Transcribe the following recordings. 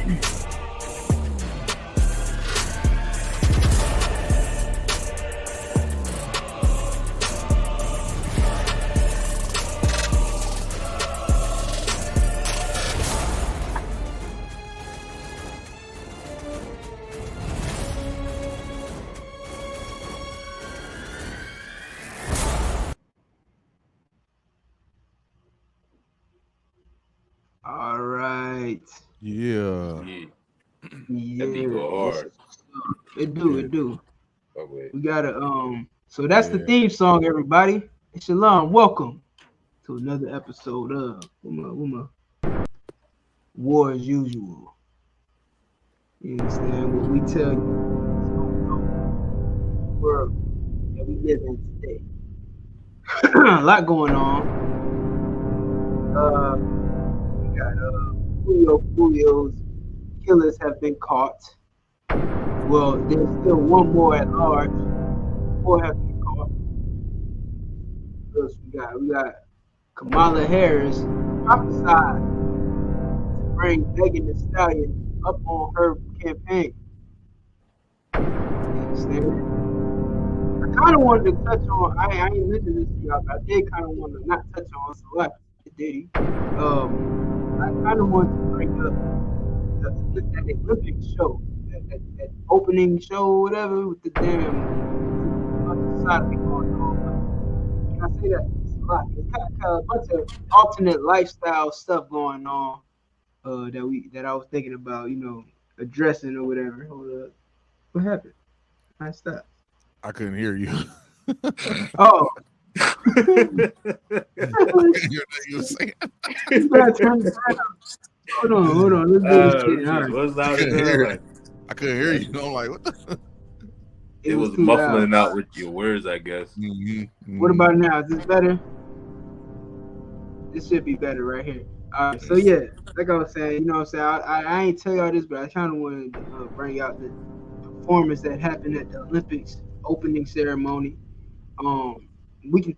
All right. Yeah. That beat go hard. It do. Oh, wait. We gotta so that's the theme song, everybody. Shalom, welcome to another episode of Wuma War as Usual. You understand what we tell you? World that we live in today. A lot going on. We got Julio Foolio'S killers have been caught. Well, there's still one more at large. 4 have been caught. What else we got? We got Kamala Harris prophesied to bring Megan Thee Stallion up on her campaign. You understand? I kind of wanted to touch on. I ain't mentioned this to y'all, but I did kind of want to not touch on Celeste Diddy. I kind of wanted to bring up that Olympic show, that opening show, whatever, with the damn society going on. Can I say that? It's a lot. It's kind of a bunch of alternate lifestyle stuff going on that I was thinking about, addressing or whatever. Hold up. What happened? I stopped. I couldn't hear you. Oh. I couldn't hear what you were saying. You gotta turn it down. Hold on. Let's do this shit. All right. What's loud I couldn't hear you. I'm like, what the? It was too muffling loud. out with your words, I guess. Mm-hmm. What about now? Is this better? This should be better right here. All right. So yeah, like I was saying, you know what I'm saying? I ain't tell y'all this, but I kind of wanted to bring out the performance that happened at the Olympics opening ceremony. We can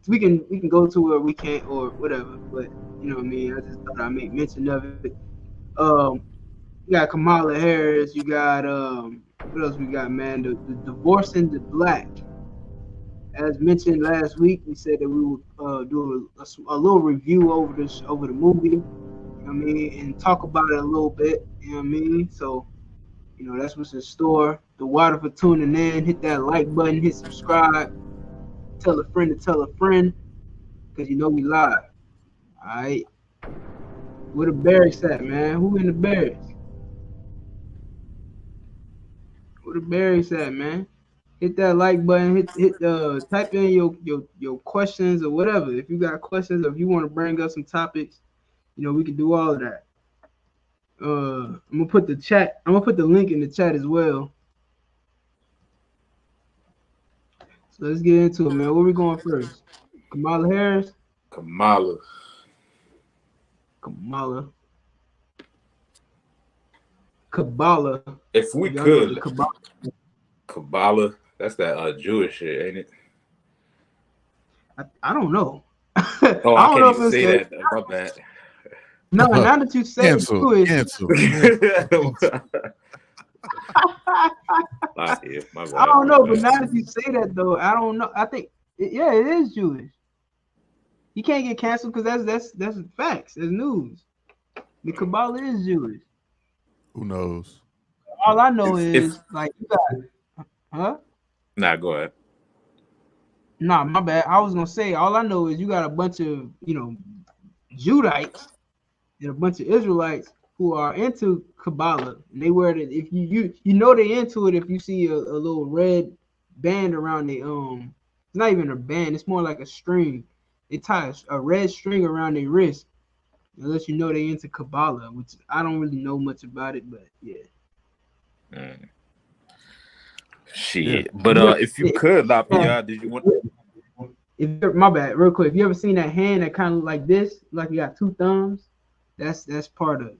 go to it or we can't or whatever, but you know what I mean. I just thought I'd make mention of it. You got Kamala Harris. You got what else we got, man? The divorcing the black. As mentioned last week, we said that we would do a little review over the movie. You know what I mean, and talk about it a little bit. You know what I mean. So, that's what's in store. The water for tuning in. Hit that like button. Hit subscribe. Tell a friend to tell a friend, because we live. All right. Where the Bears at, man? Who in the Bears? Where the Bears at, man? Hit that like button. Hit type in your questions or whatever. If you got questions or if you want to bring up some topics, we can do all of that. I'm gonna put the link in the chat as well. So let's get into it, man. Where we going first? Kamala Harris? Kamala. Kabbalah. If we could. Kabbalah. That's that Jewish shit, ain't it? I don't know. Oh, I can't even say that. My bad. No, now that you say Jewish. Cancel. I don't know, but now that you say that though, I don't know. I think it is Jewish. You can't get canceled because that's facts. That's news. The Kabbalah is Jewish. Who knows? All I know is like you got, huh? Nah, go ahead. Nah, my bad. I was gonna say all I know is you got a bunch of Judites and a bunch of Israelites who are into Kabbalah. And they wear it. If you they into it if you see a little red band around the it's not even a band, it's more like a string. They tie a red string around their wrist. Unless you know they into Kabbalah, which I don't really know much about it, but yeah. Shit. But if you could, Lapia, did you want my bad, real quick. If you ever seen that hand that kind of like this, like you got 2 thumbs, that's part of it.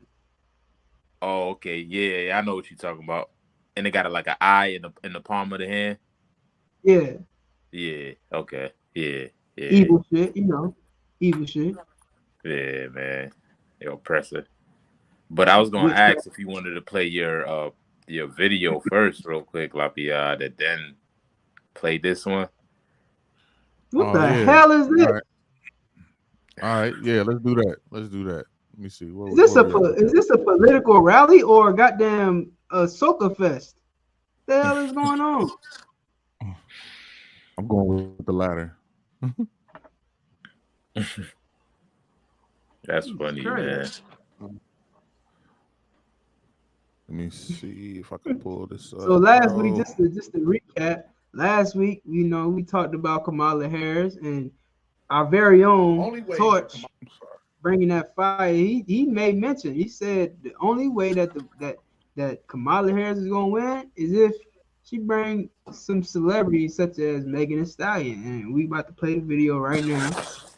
Oh, okay. Yeah, I know what you're talking about. And they got like an eye in the palm of the hand. Yeah. Yeah. Okay. Yeah. Evil shit, evil shit. Yeah, man. They're oppressive. But I was gonna Witchcraft. ask if you wanted to play your video first, real quick, Lapia, that then play this one. What Oh the yeah. hell is this? All right. Yeah, let's do that. Let's do that. Let me see. Is this a political rally or a goddamn soca fest? The hell is going on? I'm going with the latter. That's funny, man. Let me see if I can pull this up. So last week, just to recap, last week, we talked about Kamala Harris and our very own Torch bringing that fire. He made mention. He said the only way that Kamala Harris is gonna win is if she bring some celebrities such as Megan Thee Stallion. And we about to play the video right now.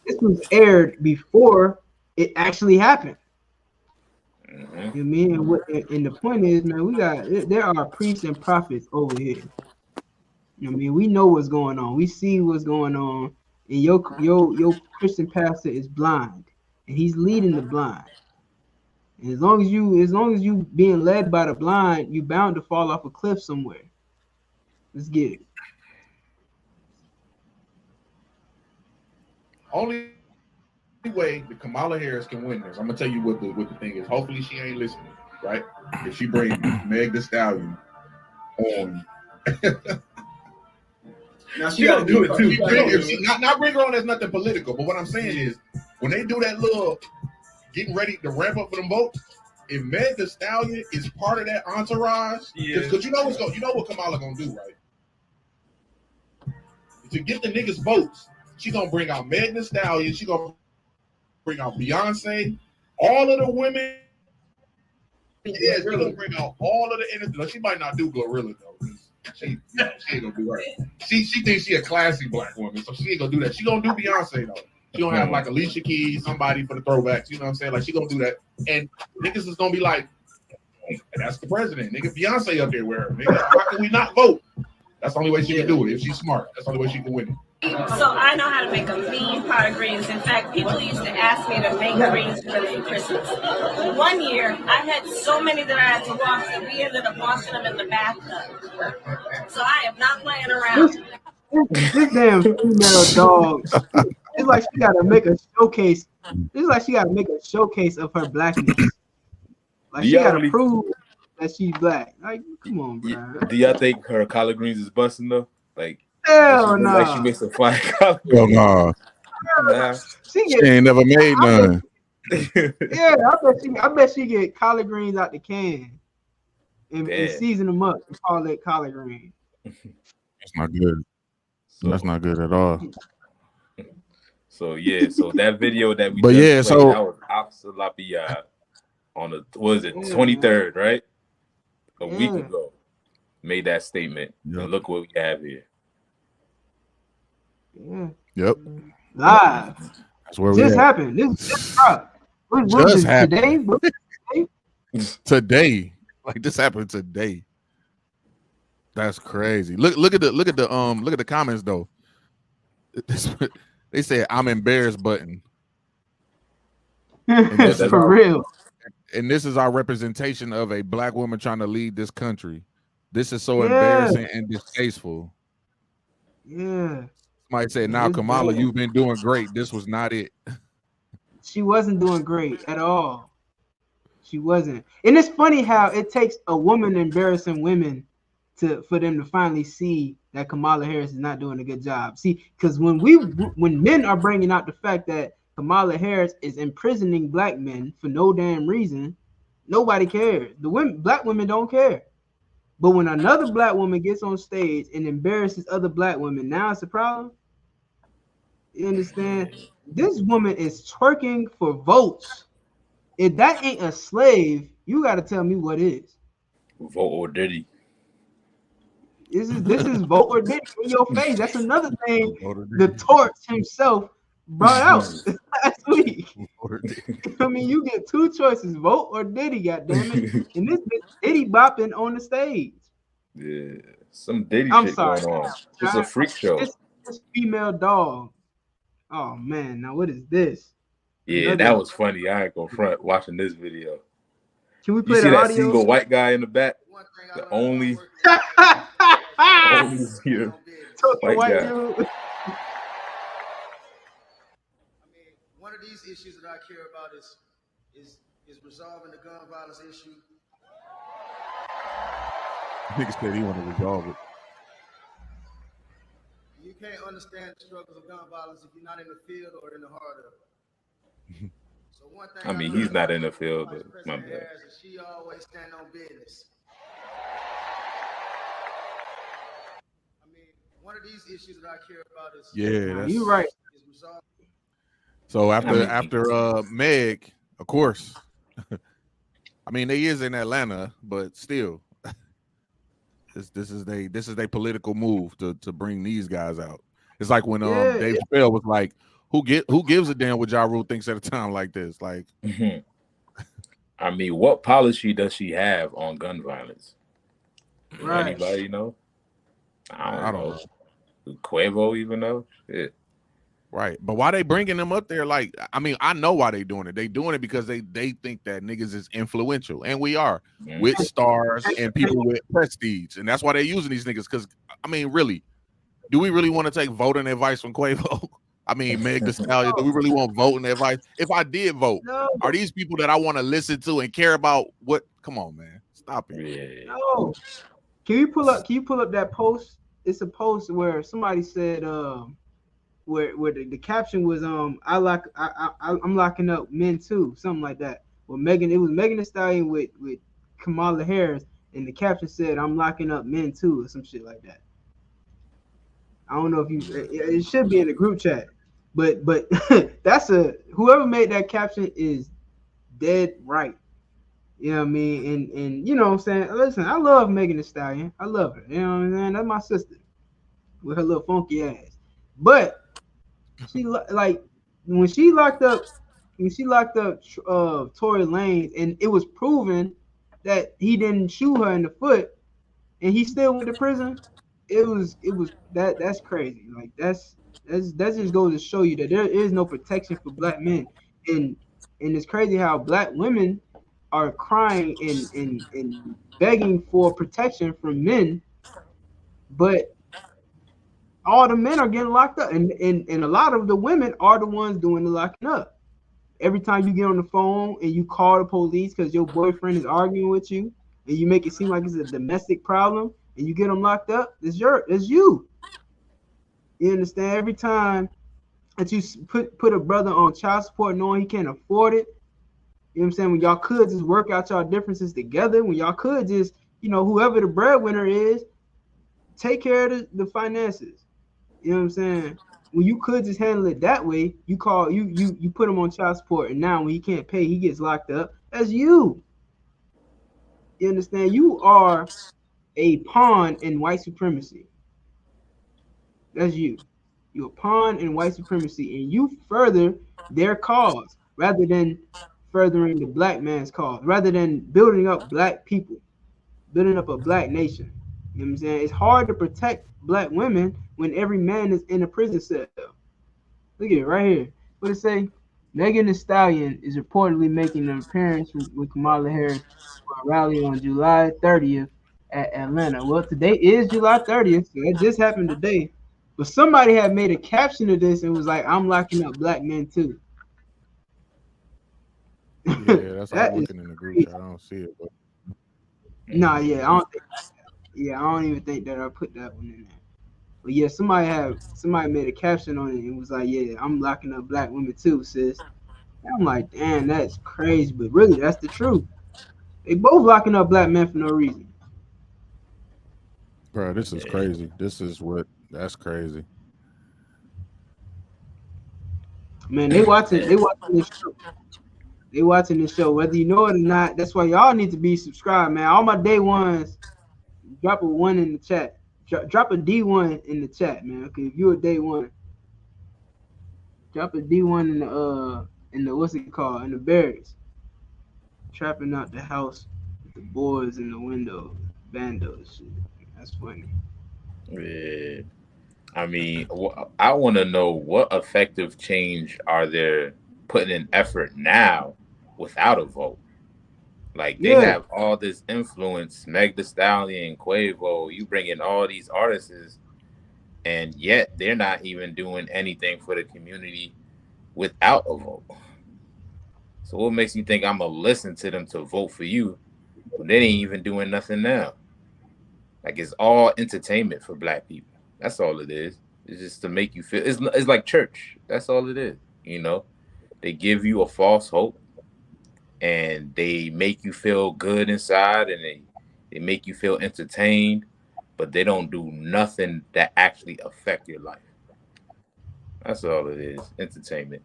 This was aired before it actually happened. You know what I mean? And the point is, man, there are priests and prophets over here. You know what I mean? We know what's going on. We see what's going on. And your Christian pastor is blind, and he's leading the blind. And as long as you being led by the blind, you bound to fall off a cliff somewhere. Let's get it. Only way that Kamala Harris can win this, I'm gonna tell you what the thing is. Hopefully she ain't listening, right? If she brings Meg Thee Stallion on, now she gotta do it too. Not bring her on as nothing political, but what I'm saying is when they do that little getting ready to ramp up for them votes, if Meg Thee Stallion is part of that entourage, because you know what Kamala gonna do, right? To get the niggas votes, she gonna bring out Meg Thee Stallion, she gonna bring out Beyonce, all of the women. Yeah, she gonna bring out all of the innocent. She might not do Glorilla though. She ain't gonna do her. She thinks she a classy black woman, so she ain't gonna do that. She gonna do Beyonce though. She gonna have like Alicia Keys, somebody for the throwbacks. You know what I'm saying? Like she gonna do that, and niggas is gonna be like, hey, "That's the president, nigga." Beyonce up there with her, nigga. How can we not vote? That's the only way she can do it. If she's smart, that's the only way she can win it. So I know how to make a mean pot of greens. In fact, people used to ask me to make greens for them for Christmas. One year, I had so many that I had to wash that we ended up washing them in the bathtub. So I am not playing around. This damn female dog. It's like she gotta make a showcase. It's like she gotta make a showcase of her blackness. Like she gotta prove that she's black. Like, come on, bro. Do y'all think her collard greens is busting though? Like, hell no. Like she makes a fire collard greens. Hell no. Nah. She ain't never made none. Yeah, I bet she get collard greens out the can and season them up and call it collard green. That's not good. That's not good at all. So that video that we that was absolutely on the 23rd, right? A week ago, made that statement. Yep. And look what we have here. Yeah. Yep. Live. That's where this happened. This just happened. Today. Like this happened today. That's crazy. Look at the comments though. They said I'm embarrassed button. For real. And this is our representation of a black woman trying to lead this country. This is so embarrassing and distasteful. Yeah. Somebody said, now Kamala, you've been doing great. This was not it. She wasn't doing great at all. She wasn't. And it's funny how it takes a woman embarrassing women for them to finally see that Kamala Harris is not doing a good job. See, because when men are bringing out the fact that Kamala Harris is imprisoning black men for no damn reason, nobody cares. Black women don't care. But when another black woman gets on stage and embarrasses other black women, now it's a problem. You understand? This woman is twerking for votes. If that ain't a slave, you got to tell me what is. Vote or Diddy. This is vote or Diddy in your face. That's another thing the Torch himself brought out last week. I mean, you get two choices: vote or Diddy. Goddammit! And this bitch Diddy bopping on the stage. Yeah, some Diddy I'm shit sorry, going on. It's a freak show. This female dog. Oh man, now what is this? Yeah, that was funny. I ain't gonna front watching this video. Can we You play see the that audio? single white guy in the back? The only white guy. Dude. One of these issues that I care about is resolving the gun violence issue. Nigga said he want to resolve it. You can't understand the struggles of gun violence if you're not in the field or in the heart of it. So one thing I mean, he's not in the field, but my bad. She always stand on business. I mean, one of these issues that I care about is you right. Is resolved. So after Meg, of course. I mean, they is in Atlanta, but still, this is they political move to bring these guys out. It's like when Dave Chappelle was like, who gives a damn what Ja Rule thinks at a time like this? Like, I mean, what policy does she have on gun violence? Right. Anybody know? I don't know. Do Quavo even know? Shit. Right, but why they bringing them up there? Like, I mean, I know why they doing it. They doing it because they think that niggas is influential, and we are with stars and people with prestige, and that's why they're using these niggas. Because I mean, really, do we really want to take voting advice from Quavo? I mean, Meg Thee Stallion. Do we really want voting advice? If I did vote, are these people that I want to listen to and care about? What? Come on, man, stop it. Yeah. No. Can you pull up that post? It's a post where somebody said where the caption was I'm locking up men too, something like that. Well, it was Megan Thee Stallion with Kamala Harris, and the caption said I'm locking up men too, or some shit like that. I don't know if it should be in the group chat, but that's whoever made that caption is dead right. You know what I mean? And you know what I'm saying? Listen, I love Megan Thee Stallion. I love her. You know what I'm saying? That's my sister with her little funky ass. But she like when she locked up Tory Lanez, and it was proven that he didn't shoot her in the foot, and he still went to prison. That's crazy. Like that just goes to show you that there is no protection for black men, and it's crazy how black women are crying and begging for protection from men, but all the men are getting locked up, and a lot of the women are the ones doing the locking up. Every time you get on the phone and you call the police because your boyfriend is arguing with you, and you make it seem like it's a domestic problem, and you get them locked up, it's you. You understand? Every time that you put a brother on child support knowing he can't afford it, you know what I'm saying? When y'all could just work out y'all differences together, when y'all could just, whoever the breadwinner is, take care of the finances. You know what I'm saying? When you could just handle it that way, you put him on child support, and now when he can't pay, he gets locked up. That's you. You understand? You are a pawn in white supremacy. That's you. You're a pawn in white supremacy, and you further their cause rather than furthering the black man's cause, rather than building up black people, building up a black nation. You know what I'm saying? It's hard to protect black women when every man is in a prison cell. Look at it right here. What it say? Megan Thee Stallion is reportedly making an appearance with Kamala Harris for a rally on July 30th at Atlanta. Well, today is July 30th, so that just happened today. But somebody had made a caption of this and was like, I'm locking up black men too. Yeah, that's what I'm looking in the group chat. I don't see it. But... Nah, yeah, I don't even think that I put that one in there. But yeah, somebody made a caption on it and was like, yeah, I'm locking up black women too, sis. And I'm like, damn, that's crazy. But really, that's the truth. They both locking up black men for no reason. Bro, this is crazy. That's crazy. Man, they watching this show. They watching this show, whether you know it or not. That's why y'all need to be subscribed, man. All my day ones, drop a 1 in the chat. Drop a D1 in the chat, man. Okay, if you're a day one, drop a D1 in the what's it called, in the barracks. Trapping out the house with the boys in the window, bandos shit. That's funny. Yeah. I mean, I want to know what effective change are there putting in effort now without a vote? Like they have all this influence, Meg Thee Stallion, Quavo, you bring in all these artists, and yet they're not even doing anything for the community without a vote. So what makes you think I'm gonna listen to them to vote for you when they ain't even doing nothing now? Like it's all entertainment for black people. That's all it is. It's just to make you feel. It's like church. That's all it is. You know, they give you a false hope, and they make you feel good inside, and they make you feel entertained, but they don't do nothing that actually affect your life. That's all it is. Entertainment.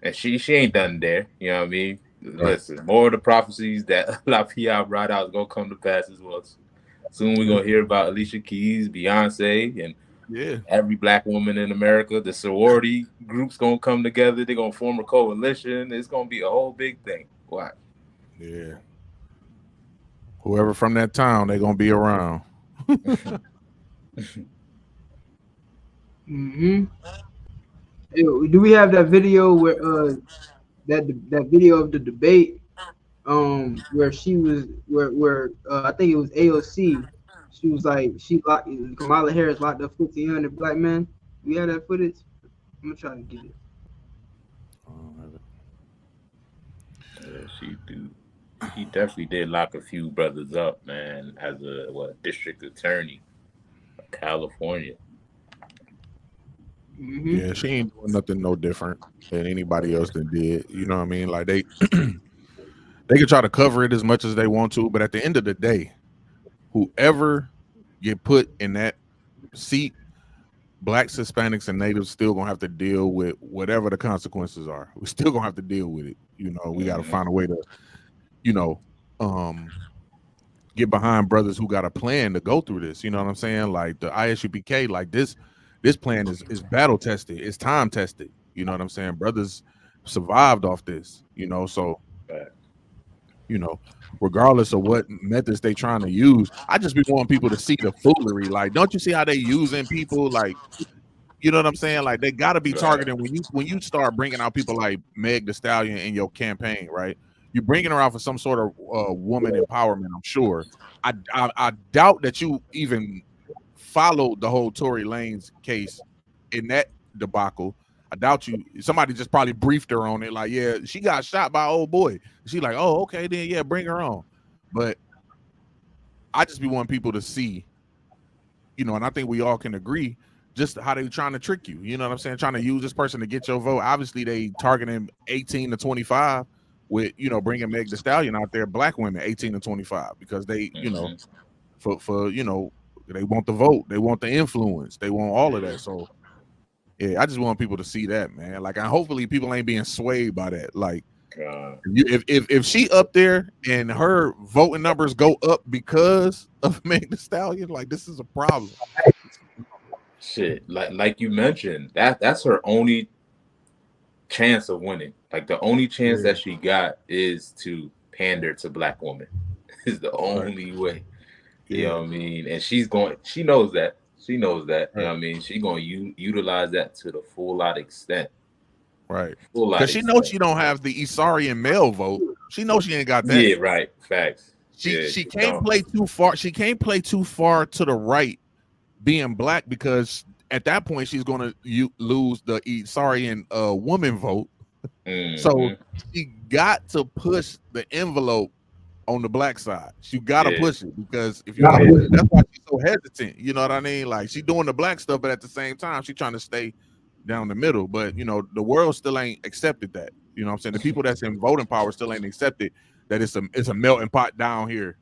And she ain't done there. You know what I mean? Right. Listen, more of the prophecies that La P.I. brought out is gonna come to pass as well. Soon we're gonna hear about Alicia Keys, Beyonce, and every black woman in America. The sorority group's gonna come together. They're gonna form a coalition. It's gonna be a whole big thing. Watch. Yeah. Whoever from that town, they're gonna be around. Do we have that video where that video of the debate where she was where I think it was AOC, she was like Kamala Harris locked up 1,500 black men? We have that footage. I'm gonna try to get it. She definitely did lock a few brothers up, man, as a district attorney of California. Yeah, she ain't doing nothing no different than anybody else that did. You know what I mean? Like they they can try to cover it as much as they want to, but at the end of the day, whoever get put in that seat, blacks, Hispanics, and natives still gonna have to deal with whatever the consequences are. We're still gonna have to deal with it. You know, we got to find a way to, you know, get behind brothers who got a plan to go through this. You know what I'm saying? Like the ISUPK, like this plan is battle tested. It's time tested. You know what I'm saying? Brothers survived off this. You know, so you know, regardless of what methods they trying to use, I just be wanting people to see the foolery. Like, don't you see how they using people? Like, you know what I'm saying? Like, they got to be targeting when you start bringing out people like Meg Thee Stallion in your campaign, right? You're bringing her out for some sort of woman empowerment. I'm sure. I doubt that you even followed the whole Tory Lanez case in that debacle. I doubt you. Somebody just probably briefed her on it. Like, yeah, she got shot by an old boy. She's like, oh, okay, then yeah, bring her on. But I just be wanting people to see, you know, and I think we all can agree just how they trying to trick you. You know what I'm saying? Trying to use this person to get your vote. Obviously, they targeting 18 to 25 with, you know, bringing Meg Thee Stallion out there, black women 18 to 25, because they, you know, for you know, they want the vote, they want the influence, they want all of that. So yeah, I just want people to see that, man. Like, and hopefully people ain't being swayed by that. Like, if she up there and her voting numbers go up because of Meg Thee Stallion, like, this is a problem. Shit, like you mentioned, that's her only chance of winning. Like, the only chance that she got is to pander to black women. Is the only way. You know what I mean? And she knows that. She knows that. You know what I mean? She's going to utilize that to the full out extent. Right. Because she knows she don't have the Isarian male vote. She knows she ain't got that. Yeah, right. Facts. She can't play too far. She can't play too far to the right being black, because at that point she's going to lose the Isarian woman vote. So she got to push the envelope on the black side. She gotta push it, because if you that's why she's so hesitant. You know what I mean? Like, she doing the black stuff, but at the same time she's trying to stay down the middle. But you know, the world still ain't accepted that. You know what I'm saying? The people that's in voting power still ain't accepted that it's a melting pot down here.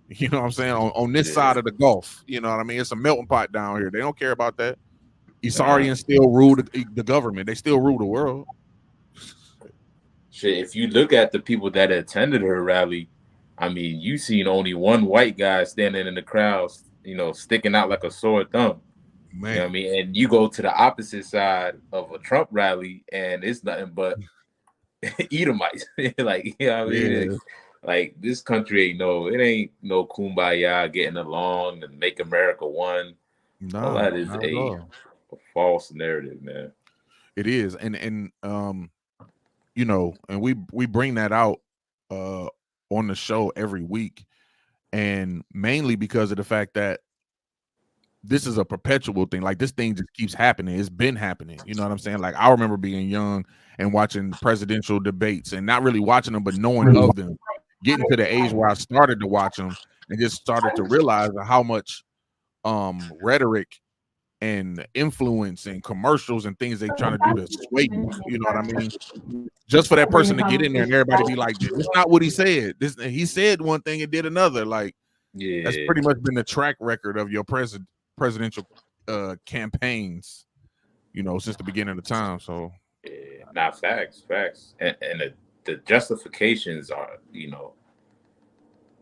You know what I'm saying? On this side of the Gulf. You know what I mean? It's a melting pot down here. They don't care about that. Isarians still rule the government. They still rule the world. Shit, if you look at the people that attended her rally, I mean, you seen only one white guy standing in the crowd, you know, sticking out like a sore thumb. Man. You know what I mean? And you go to the opposite side of a Trump rally, and it's nothing but Edomites. Like, you know what I mean? Like, this country ain't no kumbaya, getting along and make America one. All that is a false narrative, man. It is. And you know, and we bring that out on the show every week, and mainly because of the fact that this is a perpetual thing. Like, this thing just keeps happening. It's been happening. You know what I'm saying? Like, I remember being young and watching presidential debates and not really watching them, but knowing of them, getting to the age where I started to watch them and just started to realize how much rhetoric and influence and commercials and things they trying to do to sway you. You know what I mean? Just for that person to get in there and everybody be like, "This is not what he said. This he said one thing and did another." Like, that's pretty much been the track record of your presidential campaigns, you know, since the beginning of the time. So, facts, and the justifications are, you know,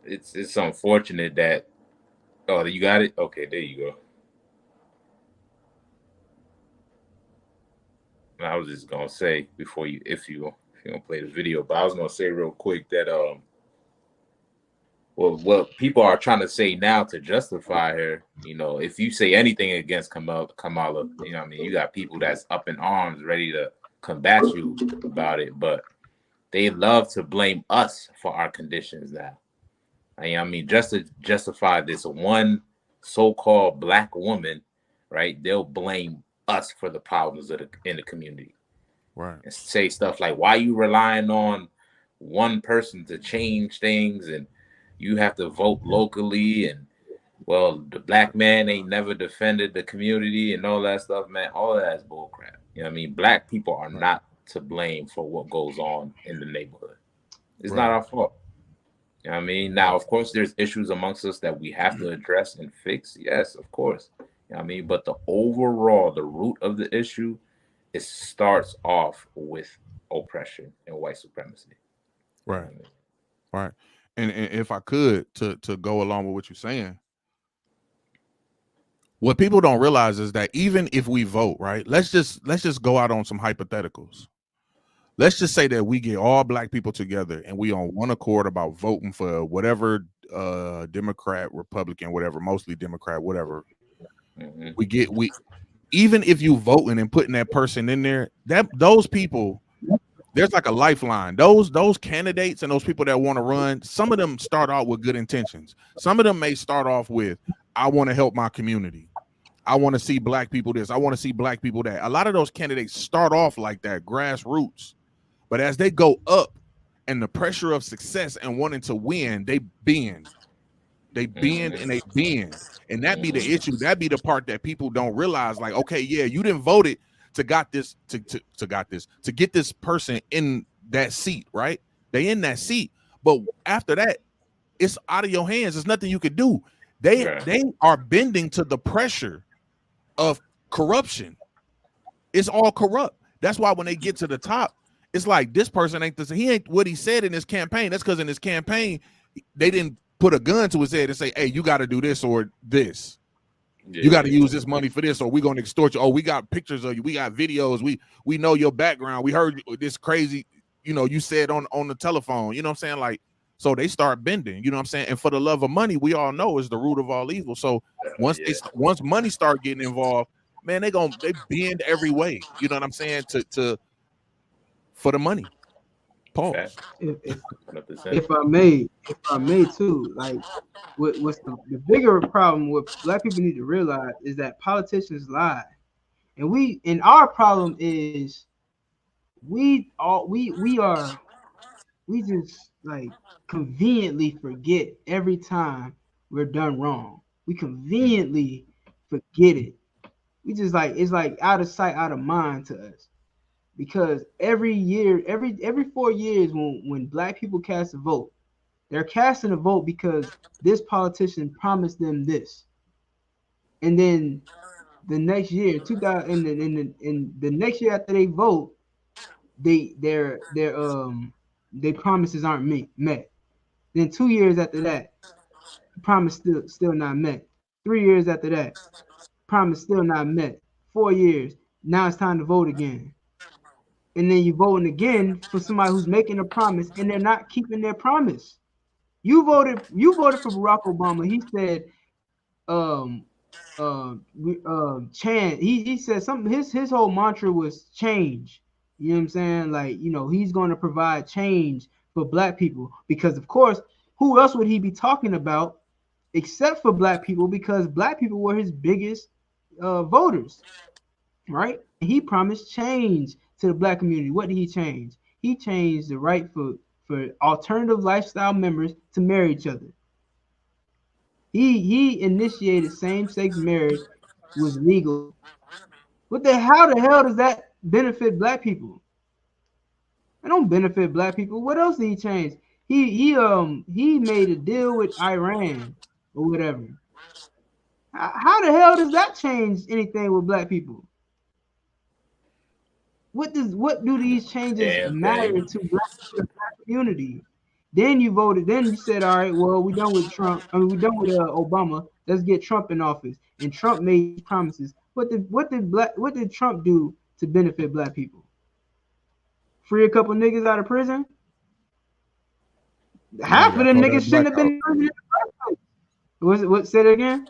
it's unfortunate that. Oh, you got it. Okay, there you go. I was just gonna say before if you don't play the video, but I was gonna say real quick that well, what people are trying to say now to justify her, you know, if you say anything against Kamala, you know what I mean, you got people that's up in arms ready to combat you about it, but they love to blame us for our conditions now. I mean, just to justify this one so-called black woman, right? They'll blame us for the problems in the community, right? And say stuff like, "Why you relying on one person to change things, and you have to vote locally, and well, the black man ain't never defended the community and all that stuff, man." All of that's bullcrap. You know what I mean? Black people are not to blame for what goes on in the neighborhood. It's not our fault. You know what I mean? Now, of course, there's issues amongst us that we have to address and fix. Yes, of course. You know what I mean? But the root of the issue, it starts off with oppression and white supremacy. Right. You know what I mean? Right. And if I could, to go along with what you're saying, what people don't realize is that even if we vote, right, let's just go out on some hypotheticals. Let's just say that we get all black people together and we on one accord about voting for whatever Democrat, Republican, whatever, mostly Democrat, whatever. We even if you voting and putting that person in there, those people, there's like a lifeline. Those candidates and those people that want to run, some of them start out with good intentions. Some of them may start off with, "I want to help my community. I want to see black people this. I want to see black people that." A lot of those candidates start off like that, grassroots. But as they go up and the pressure of success and wanting to win, they bend. They bend and they bend. And that be the issue. That be the part that people don't realize. Like, okay, yeah, you didn't vote it to get this person in that seat, right? They in that seat. But after that, it's out of your hands. There's nothing you could do. They are bending to the pressure of corruption. It's all corrupt. That's why when they get to the top, it's like, this person ain't this. He ain't what he said in his campaign. That's because in his campaign, they didn't put a gun to his head and say, "Hey, you got to do this or this. You got to use this money for this, or we're going to extort you. Oh, we got pictures of you. We got videos. We know your background. We heard this crazy, you know, you said on the telephone." You know what I'm saying? Like, so they start bending. You know what I'm saying? And for the love of money, we all know is the root of all evil. So once money start getting involved, man, they bend every way. You know what I'm saying? For the money. Pause. If I may too, like, what's the bigger problem? What black people need to realize is that politicians lie, and our problem is we just like conveniently forget every time we're done wrong. We conveniently forget it. We just like, it's like out of sight, out of mind to us. Because every year, every 4 years, when black people cast a vote, they're casting a vote because this politician promised them this, and then the next year, 2000, in the next year after they vote, their promises aren't met. Then 2 years after that, promise still not met. 3 years after that, promise still not met. 4 years, now it's time to vote again. And then you voting again for somebody who's making a promise and they're not keeping their promise. You voted for Barack Obama. He said, he said something. His whole mantra was change. You know what I'm saying? Like, you know, he's going to provide change for black people, because of course, who else would he be talking about except for black people, because black people were his biggest voters, right? And he promised change to the black community. What did he change? He changed the right for alternative lifestyle members to marry each other. He initiated same-sex marriage was legal. How the hell does that benefit black people? It don't benefit black people. What else did he change? He made a deal with Iran or whatever. How the hell does that change anything with black people? What do these changes matter to the black community? Then you voted. Then you said, all right, well, we done with Trump. I mean, we done with Obama. Let's get Trump in office. And Trump made promises. What did Trump do to benefit black people? Free a couple niggas out of prison? Half of them niggas shouldn't have been in prison in the first place. What said it again?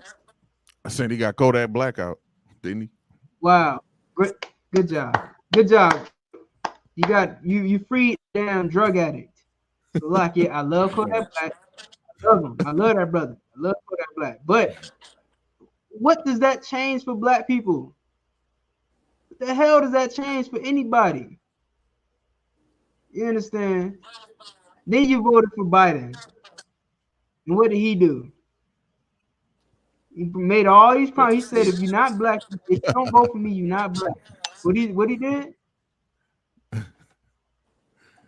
I said he got Kodak blackout, didn't he? Wow. Good job. Good job. You freed damn drug addict. So like, yeah, I love Kodak Black. I love him. I love that brother. I love Kodak Black. But what does that change for black people? What the hell does that change for anybody? You understand? Then you voted for Biden. And what did he do? He made all these promises. He said, if you're not black, if you don't vote for me, you're not black. What he did?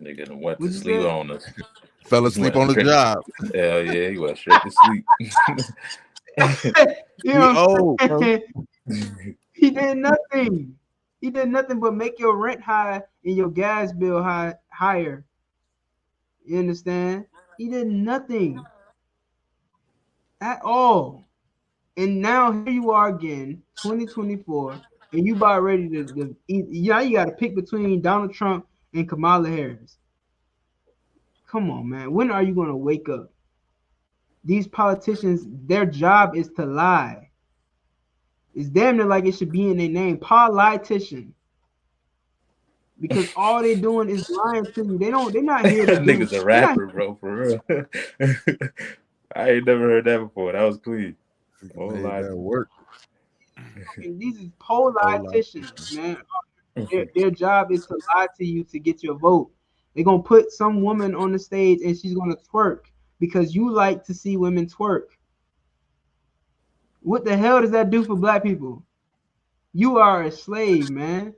Nigga done went to sleep on us. Fell asleep on the job. Hell yeah, he went straight to sleep. You know, he did nothing. He did nothing but make your rent high and your gas bill higher. You understand? He did nothing at all. And now here you are again, 2024, and you about ready to you got to pick between Donald Trump and Kamala Harris. Come on, man. When are you going to wake up? These politicians, their job is to lie. It's damn near like it should be in their name, politician. Because all they doing is lying to you. They're not here to do. Nigga's a rapper, bro, for real. I ain't never heard that before. That was clean. That work. These is politicians, man. Their job is to lie to you to get your vote. They're gonna put some woman on the stage and she's gonna twerk because you like to see women twerk. What the hell does that do for black people? You are a slave, man.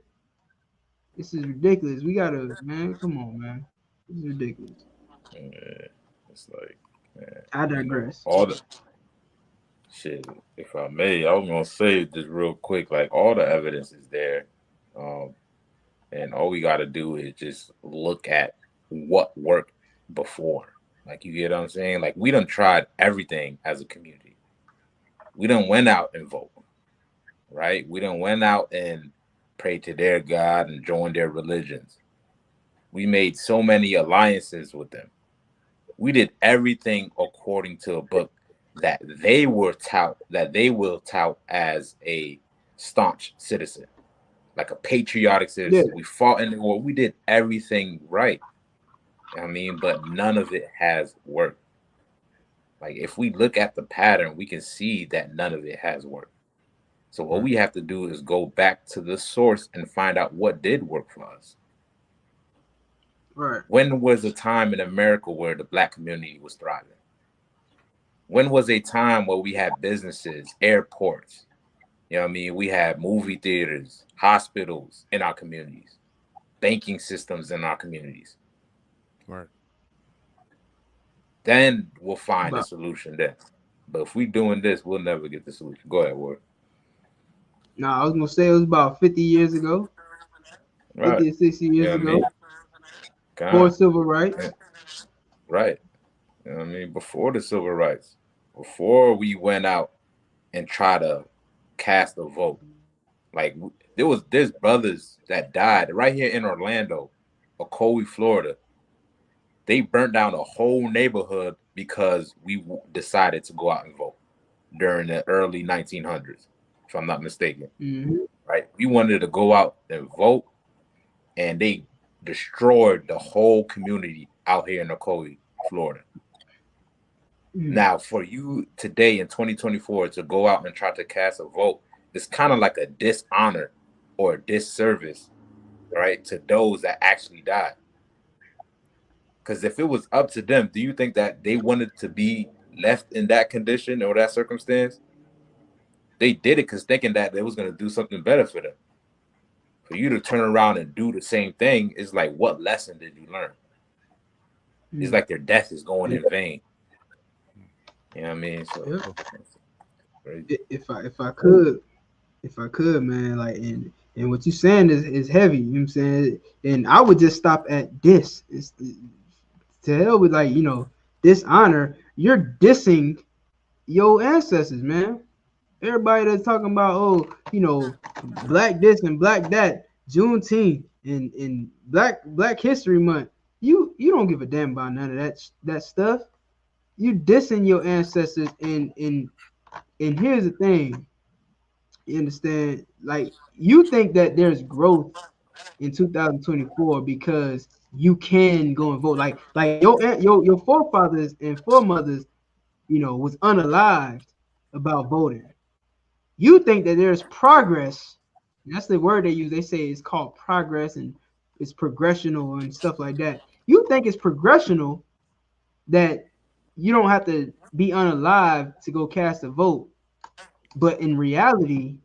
This is ridiculous. We gotta, man. Come on, man. This is ridiculous. Yeah, it's like, man, I digress. All the shit. If I may, I was gonna say this real quick. Like, all the evidence is there, and all we gotta do is just look at what worked before. Like, you get what I'm saying? Like, we done tried everything as a community. We done went out and vote, right? We done went out and prayed to their God and joined their religions. We made so many alliances with them. We did everything according to a book that they will tout as a staunch citizen, like a patriotic citizen. Yeah. We fought in the war. We did everything right. I mean, but none of it has worked. Like, if we look at the pattern, we can see that none of it has worked. So what we have to do is go back to the source and find out what did work for us. Right. When was a time in America where the black community was thriving? When was a time where we had businesses, airports, you know what I mean? We had movie theaters, hospitals in our communities, banking systems in our communities. Right. Then we'll find a solution there. But if we doing this, we'll never get the solution. Go ahead, Ward. No, I was gonna say it was about 50 years ago, right. 50 or 60 years ago, I mean? before civil rights. Right. You know what I mean? Before the civil rights, before we went out and try to cast a vote. Like, there's brothers that died right here in Orlando, Ocoee, Florida. They burnt down a whole neighborhood because we decided to go out and vote during the early 1900s, if I'm not mistaken. Mm-hmm. Right? We wanted to go out and vote, and they destroyed the whole community out here in Ocoee, Florida. Now, for you today in 2024 to go out and try to cast a vote, it's kind of like a dishonor or a disservice, right, to those that actually died. Because if it was up to them, do you think that they wanted to be left in that condition or that circumstance? They did it because thinking that they was going to do something better for them. For you to turn around and do the same thing is like, what lesson did you learn? It's like their death is going in vain. You know what I mean? So if I could, man, like, and what you saying is heavy. You know what I'm saying? And I would just stop at this. It's, to hell with, like, dishonor. You're dissing your ancestors, man. Everybody that's talking about, black this and black that, Juneteenth and Black History Month. You don't give a damn about none of that stuff. You dissing your ancestors, and here's the thing. You understand? Like, you think that there's growth in 2024 because you can go and vote. Like your forefathers and foremothers, was unalived about voting. You think that there's progress. That's the word they use. They say it's called progress and it's progressional and stuff like that. You think it's progressional that you don't have to be unalive to go cast a vote. But in reality,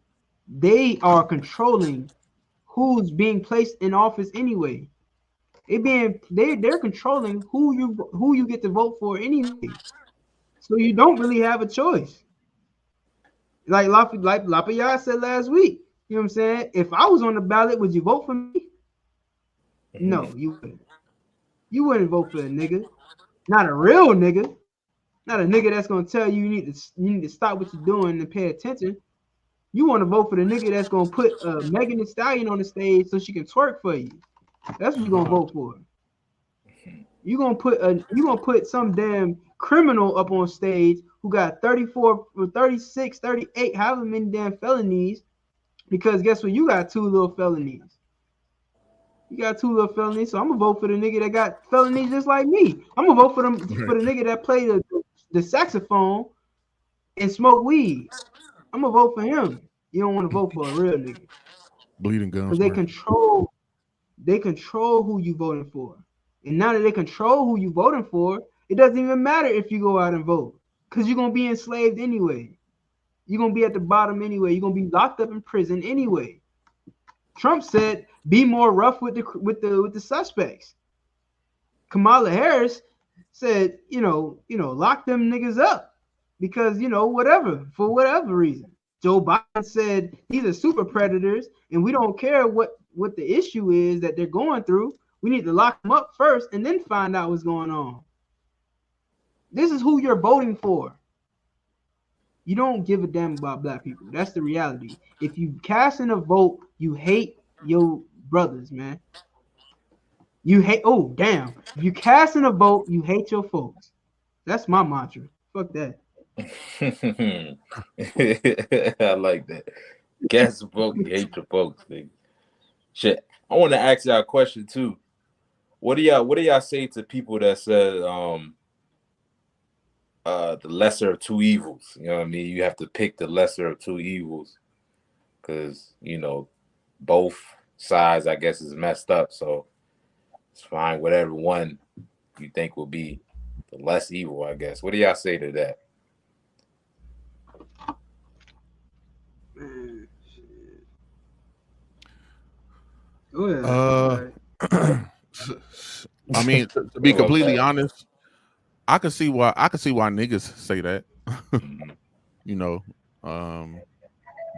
they are controlling who's being placed in office anyway. They're controlling who you get to vote for anyway. So you don't really have a choice. Like Lafayette said last week. You know what I'm saying? If I was on the ballot, would you vote for me? No, you wouldn't. You wouldn't vote for a nigga. Not a real nigga. Not a nigga that's gonna tell you you need to stop what you're doing and pay attention. You want to vote for the nigga that's gonna put Megan Thee Stallion on the stage so she can twerk for you. That's what you're gonna vote for. You're gonna put some damn criminal up on stage who got 34, 36, 38, however many damn felonies. Because guess what? You got 2 little felonies. You got 2 little felonies, so I'm gonna vote for the nigga that got felonies just like me. I'm gonna vote for the nigga that played the saxophone and smoke weed. I'm gonna vote for him. You don't want to vote for a real nigga. Bleeding gums. Because they control who you voting for. And now that they control who you voting for, it doesn't even matter if you go out and vote. Because you're gonna be enslaved anyway. You're gonna be at the bottom anyway. You're gonna be locked up in prison anyway. Trump said, "Be more rough with the suspects." Kamala Harris said, lock them niggas up because for whatever reason. Joe Biden said these are super predators, and we don't care what the issue is that they're going through. We need to lock them up first and then find out what's going on. This is who you're voting for. You don't give a damn about black people. That's the reality. If you cast in a vote, you hate your brothers, man. You hate, if you cast in a vote, you hate your folks. That's my mantra. Fuck that. I like that. Cast a vote, you hate your folks, nigga. Shit. I want to ask y'all a question too. What do y'all say to people that said the lesser of two evils? You know what I mean? You have to pick the lesser of two evils because both sides, I guess, is messed up. So it's fine, whatever one you think will be the less evil, I guess. What do y'all say to that? Man, shit. Go ahead. I mean, to be completely honest, I can see why niggas say that.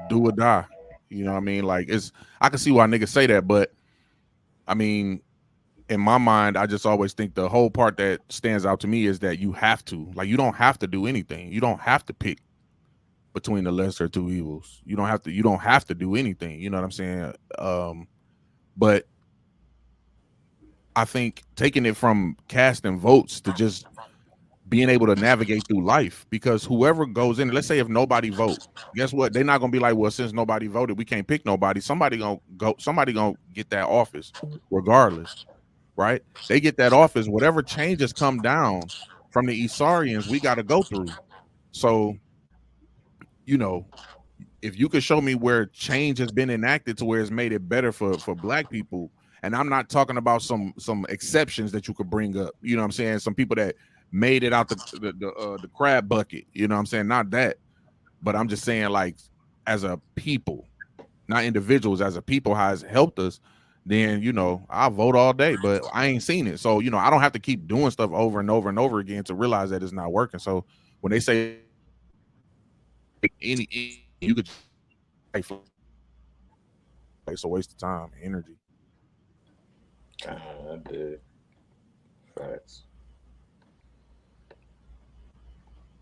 Do or die. You know what I mean? Like, I can see why niggas say that, but I mean, in my mind, I just always think the whole part that stands out to me is that you have to. Like, you don't have to do anything. You don't have to pick between the lesser two evils. You don't have to do anything. You know what I'm saying? But I think taking it from casting votes to just being able to navigate through life, because whoever goes in, let's say if nobody votes, guess what? They're not gonna be like, well, since nobody voted, we can't pick nobody. Somebody gonna get that office regardless. right? They get that office. Whatever changes come down from the Isarians, we got to go through. So, you know, if you could show me where change has been enacted to where it's made it better for black people, and I'm not talking about some exceptions that you could bring up, you know what I'm saying? Some people that made it out the crab bucket, you know what I'm saying? Not that, but I'm just saying, like, as a people, not individuals, as a people, how it's helped us, then, you know, I'll vote all day, but I ain't seen it. So, you know, I don't have to keep doing stuff over and over and over again to realize that it's not working. So when they say any you could, it's a waste of time and energy. I did. Facts.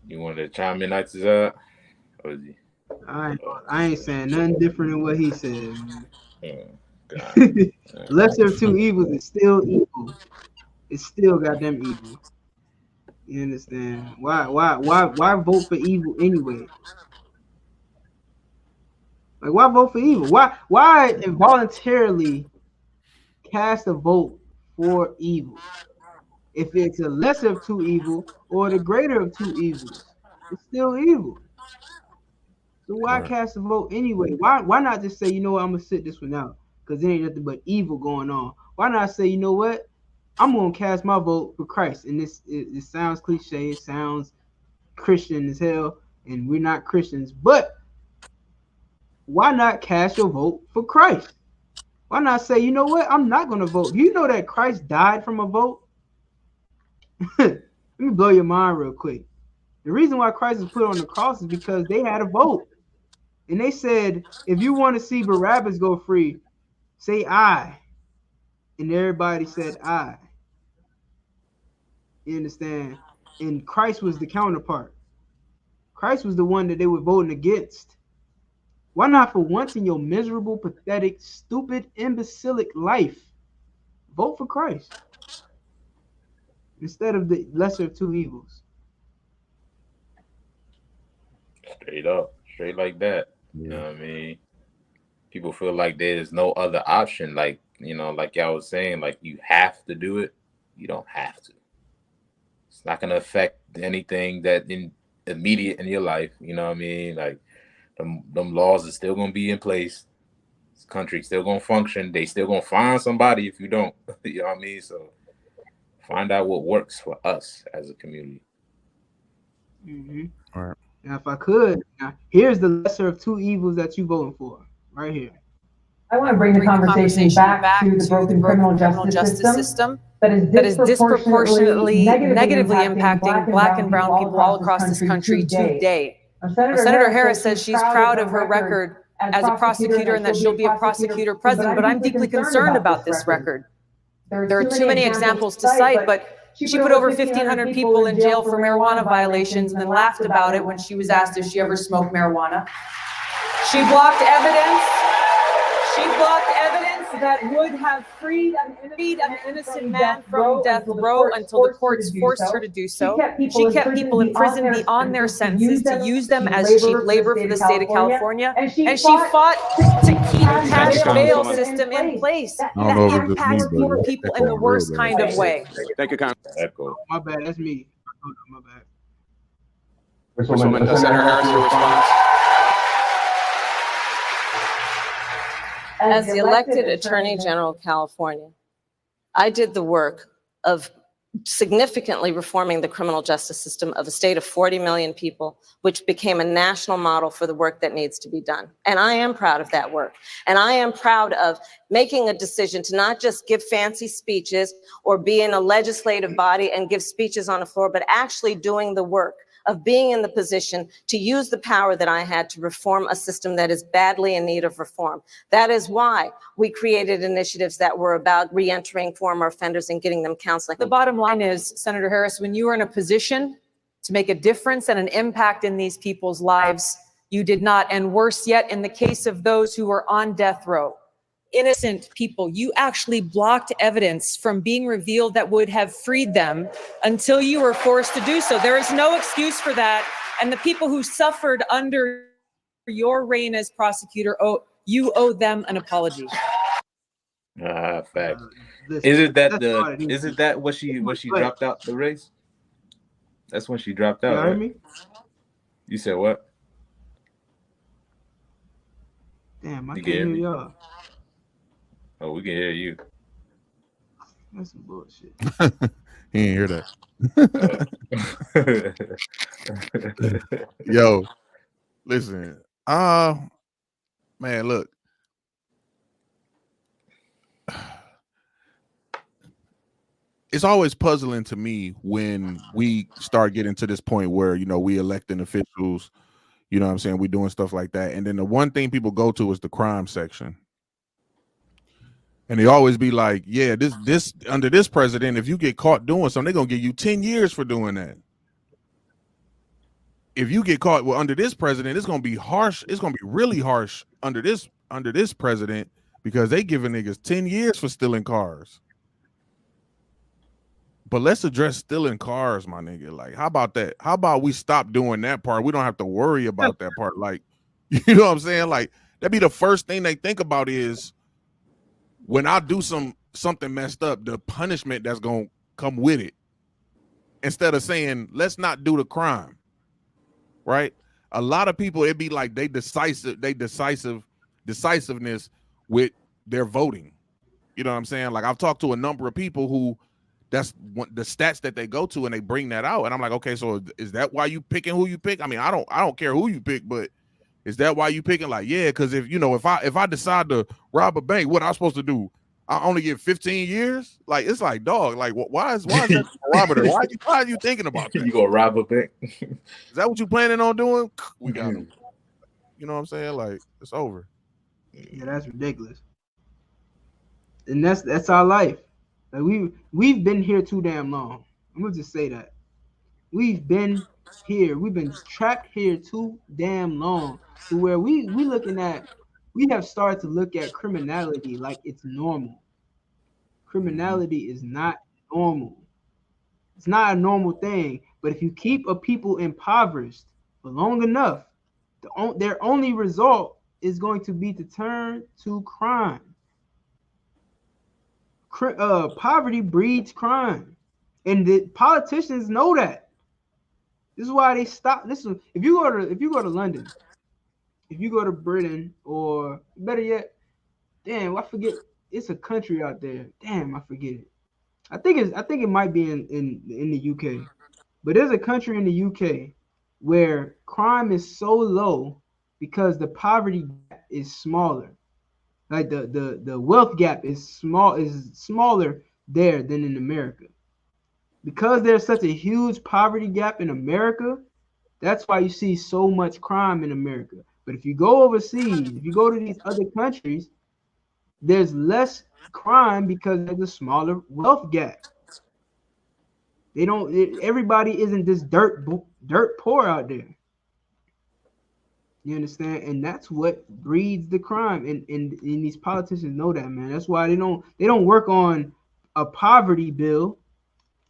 You wanted to chime in, Nights is up? Or is he? I ain't saying nothing different than what he said, man. God. Lesser of two evils is still evil. It's still goddamn evil. You understand? Why vote for evil anyway? Like, why vote for evil? Why involuntarily cast a vote for evil? If it's a lesser of two evil or the greater of two evils, it's still evil. So why cast a vote anyway? Why not just say, you know what, I'm gonna sit this one out because there ain't nothing but evil going on? Why not say, you know what, I'm gonna cast my vote for Christ? And it sounds cliche, it sounds Christian as hell, and we're not Christians, but why not cast your vote for Christ? Why not say, you know what, I'm not gonna vote? Do you know that Christ died from a vote? Let me blow your mind real quick. The reason why Christ was put on the cross is because they had a vote. And they said, if you want to see Barabbas go free, say I. And everybody said I. You understand? And Christ was the counterpart. Christ was the one that they were voting against. Why not for once in your miserable, pathetic, stupid, imbecilic life, vote for Christ instead of the lesser of two evils? Straight up, straight like that. You know what I mean? People feel like there's no other option. Like, you know, like y'all was saying, like, you have to do it. You don't have to. It's not gonna affect anything that in immediate in your life. You know what I mean? Like, them laws are still gonna be in place. This country's still gonna function. They still gonna find somebody if you don't. You know what I mean? So find out what works for us as a community. All right. Now, if I could, here's the lesser of two evils that you voting for, right here. I want to bring the conversation back to the broken criminal justice system that is disproportionately negatively impacting Black and brown people all across this country today. Senator Harris says she's proud of her record as a prosecutor and that she'll be a prosecutor president, but I'm deeply concerned about this record. There are too many examples to cite, but she put over 1,500 people in jail for marijuana violations and then laughed about it when she was asked if she ever smoked marijuana. She blocked evidence. She blocked evidence that would have freed an innocent man from death row until the courts forced her to do so. She kept people in prison beyond their sentences to use them as cheap labor for the state of California. And she fought to keep a cash bail system in place that impacts poor people in the worst kind of way. Thank you, Echo. My bad, that's me. My bad. Senator Harris, your response. As the elected Attorney General of California, I did the work of significantly reforming the criminal justice system of a state of 40 million people, which became a national model for the work that needs to be done. And I am proud of that work. And I am proud of making a decision to not just give fancy speeches or be in a legislative body and give speeches on the floor, but actually doing the work of being in the position to use the power that I had to reform a system that is badly in need of reform. That is why we created initiatives that were about reentering former offenders and getting them counseling. The bottom line is, Senator Harris, when you are in a position to make a difference and an impact in these people's lives, you did not. And worse yet, in the case of those who were on death row, innocent people, you actually blocked evidence from being revealed that would have freed them until you were forced to do so. There is no excuse for that. And the people who suffered under your reign as prosecutor, you owe them an apology. Fact. Listen, Is it that that's the? all it Is is. it that when she But dropped out the race? That's when she dropped you out, heard right? me? You said what? Damn, I You can't can hear hear me? y'all. Oh, we can hear you. That's some bullshit. He ain't hear that. Yo, listen. Man, look. It's always puzzling to me when we start getting to this point where, you know, we electing officials, you know what I'm saying? We doing stuff like that. And then the one thing people go to is the crime section. And they always be like, yeah, this under this president, if you get caught doing something, they're gonna give you 10 years for doing that. If you get caught under this president, it's gonna be harsh. It's gonna be really harsh under this president because they giving niggas 10 years for stealing cars. But let's address stealing cars, my nigga. Like, how about that? How about we stop doing that part? We don't have to worry about that part. Like, you know what I'm saying? Like, that'd be the first thing they think about is when I do something messed up, the punishment that's gonna come with it. Instead of saying, let's not do the crime. Right? A lot of people, it'd be like decisiveness with their voting. You know what I'm saying? Like, I've talked to a number of people who that's the stats that they go to and they bring that out. And I'm like, okay, so is that why you picking who you pick? I mean, I don't care who you pick, but is that why you picking? Like, yeah, because if I decide to rob a bank, what am I supposed to do? I only get 15 years? Like, it's like, dog, like, why is that a barometer? Why are you thinking about that? You gonna rob a bank? Is that what you planning on doing? We got him. You know what I'm saying? Like, it's over. Yeah, that's ridiculous. And that's our life. Like we've been here too damn long. I'm gonna just say that. We've been here. We've been trapped here too damn long to where we have started to look at criminality like it's normal. Criminality is not normal. It's not a normal thing. But if you keep a people impoverished for long enough, their only result is going to be to turn to crime. Poverty breeds crime, and the politicians know that. This is why they stop. Listen, if you go to London, if you go to Britain, or better yet, damn, I forget. It's a country out there. Damn, I forget it. I think it might be in the UK, but there's a country in the UK where crime is so low because the poverty gap is smaller. Like the wealth gap is smaller there than in America. Because there's such a huge poverty gap in America, that's why you see so much crime in America. But if you go overseas, if you go to these other countries, there's less crime because there's a smaller wealth gap. Everybody isn't just dirt poor out there. You understand? And that's what breeds the crime. And these politicians know that, man. That's why they don't work on a poverty bill.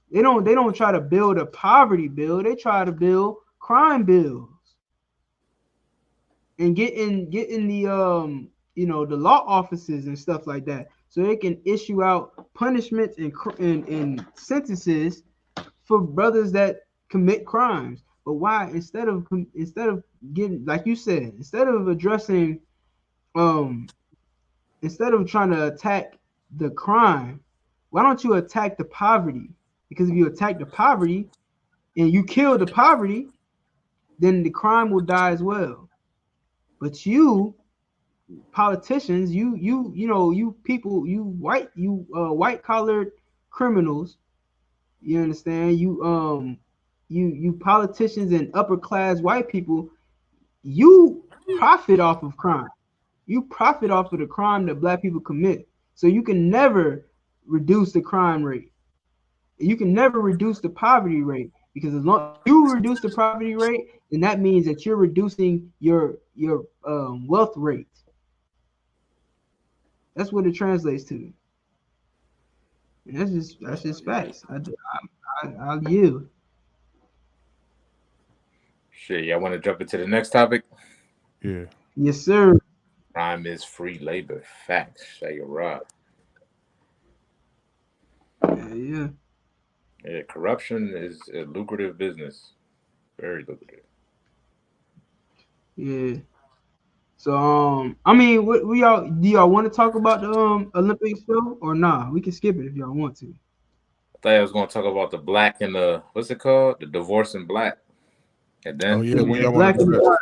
They don't try to build a poverty bill. They try to build crime bills. And get in the the law offices and stuff like that, so they can issue out punishments and sentences for brothers that commit crimes. But why, instead of getting, like you said, instead of addressing, instead of trying to attack the crime, why don't you attack the poverty? Because if you attack the poverty and you kill the poverty, then the crime will die as well. But you politicians, you people, you white collared criminals, you understand? You politicians and upper class white people, you profit off of crime. You profit off of the crime that black people commit. So you can never reduce the crime rate. You can never reduce the poverty rate, because as long as you reduce the poverty rate, then that means that you're reducing your wealth rate. That's what it translates to. And that's just facts. I'll yield. Shit, y'all want to jump into the next topic? Yeah. Yes, sir. Crime is free labor. Facts. Say you're right. Yeah. Yeah, corruption is a lucrative business. Very lucrative. Yeah. So I mean, what do y'all want to talk about the Olympics show or nah? We can skip it if y'all want to. I thought I was going to talk about the black and the what's it called? The divorce in black. And then Oh yeah, when y'all want Black to in do the that? dark.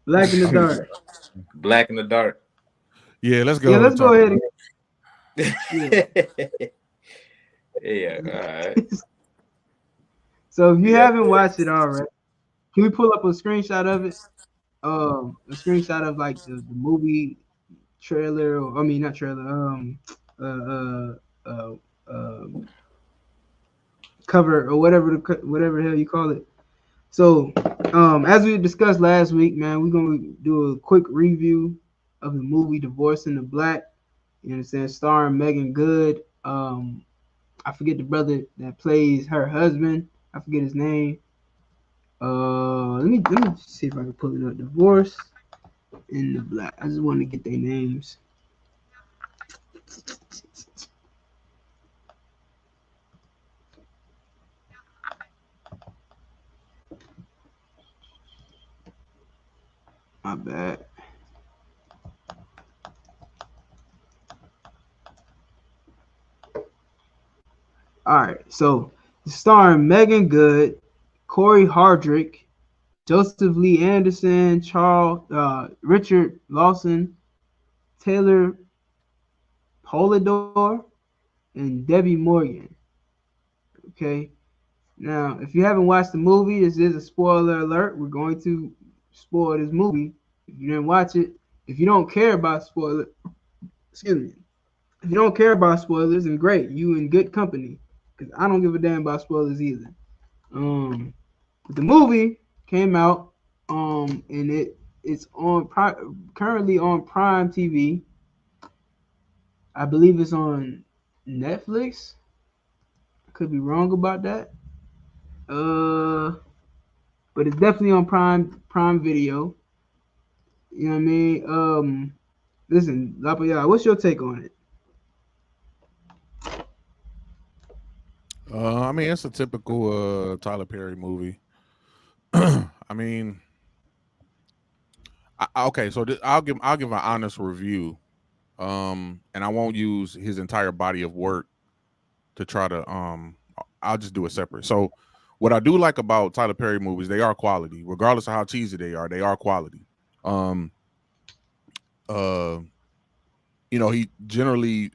Black in the dark. Black in the dark. Yeah, let's go. Yeah, let's go ahead. Yeah. All right. So if you haven't watched it already, can we pull up a screenshot of it? A screenshot of like the movie trailer, or I mean not trailer, uh, cover or whatever the hell you call it. So, as we discussed last week, man, we're gonna do a quick review of the movie Divorce in the Black. You understand? Starring Megan Good. I forget the brother that plays her husband. I forget his name. Let me see if I can pull it up. Divorce in the Black. I just want to get their names. My bad. All right, so starring Megan Good, Corey Hardrick, Joseph Lee Anderson, Richard Lawson, Taylor Polidor, and Debbie Morgan. Okay, now if you haven't watched the movie, this is a spoiler alert. We're going to spoil this movie. If you didn't watch it, if you don't care about spoilers, excuse me. If you don't care about spoilers, then great, you in good company. Because I don't give a damn about spoilers either. But the movie came out, and it's currently on Prime TV. I believe it's on Netflix. I could be wrong about that. But it's definitely on Prime Video. You know what I mean? Listen, Lapayala, what's your take on it? I mean, it's a typical Tyler Perry movie. I mean, okay, so I'll give an honest review, and I won't use his entire body of work to try to I'll just do it separate. So, what I do like about Tyler Perry movies, they are quality, regardless of how cheesy they are. They are quality. You know, he generally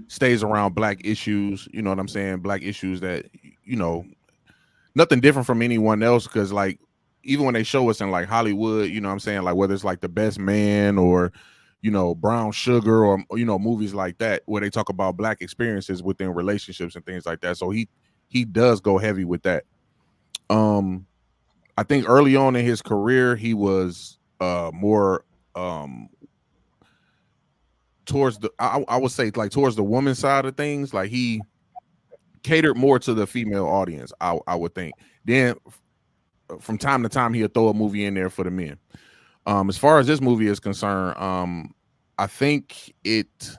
stays around black issues. You know what I'm saying? Black issues that, you know, nothing different from anyone else, because like even when they show us in like Hollywood, you know what I'm saying, like whether it's like The Best Man or, you know, Brown Sugar, or, you know, movies like that where they talk about black experiences within relationships and things like that. So he does go heavy with that. I think early on in his career he was more towards the I would say like towards the woman side of things. Like he catered more to the female audience, I would think. Then from time to time he'll throw a movie in there for the men. As far as this movie is concerned, I think it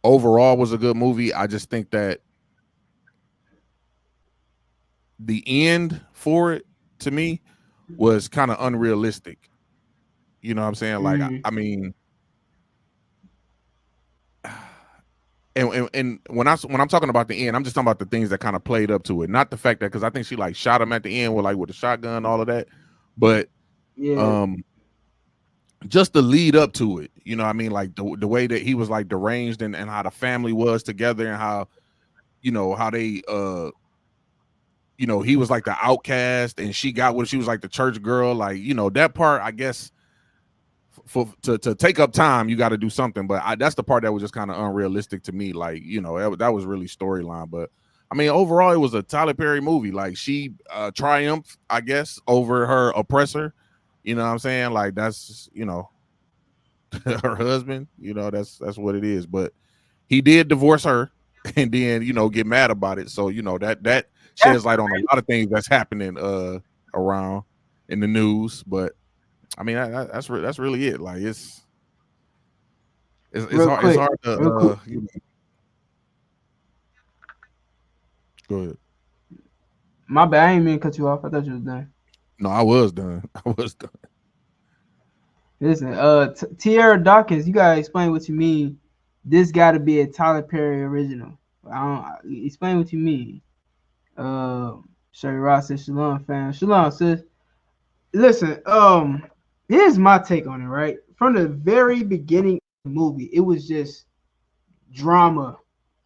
overall was a good movie. I just think that the end for it to me was kind of unrealistic. You know what I'm saying? Like I mean, and when I'm talking about the end, I'm just talking about the things that kind of played up to it, not the fact that, because I think she like shot him at the end with a shotgun, all of that, but yeah, just the lead up to it. You know what I mean? Like the way that he was like deranged, and how the family was together, and how, you know, how they you know, he was like the outcast and she was like the church girl. Like, you know, that part, I guess to take up time, you got to do something. But that's the part that was just kind of unrealistic to me. Like, you know, that was really storyline. But I mean, overall, it was a Tyler Perry movie. Like, she triumphed, I guess, over her oppressor. You know what I'm saying? Like, that's, you know, her husband. You know, that's what it is. But he did divorce her and then, you know, get mad about it. So, you know, that sheds light on a lot of things that's happening around in the news. But I mean, that's really it. Like, it's hard to Go ahead. My bad. I ain't mean to cut you off. I thought you was done. No, I was done. I was done. Listen, Tierra Dawkins, you gotta explain what you mean. This got to be a Tyler Perry original. Explain what you mean. Sherry Ross says Shalom, fam. Shalom, sis. Listen, here's my take on it. Right from the very beginning of the movie, it was just drama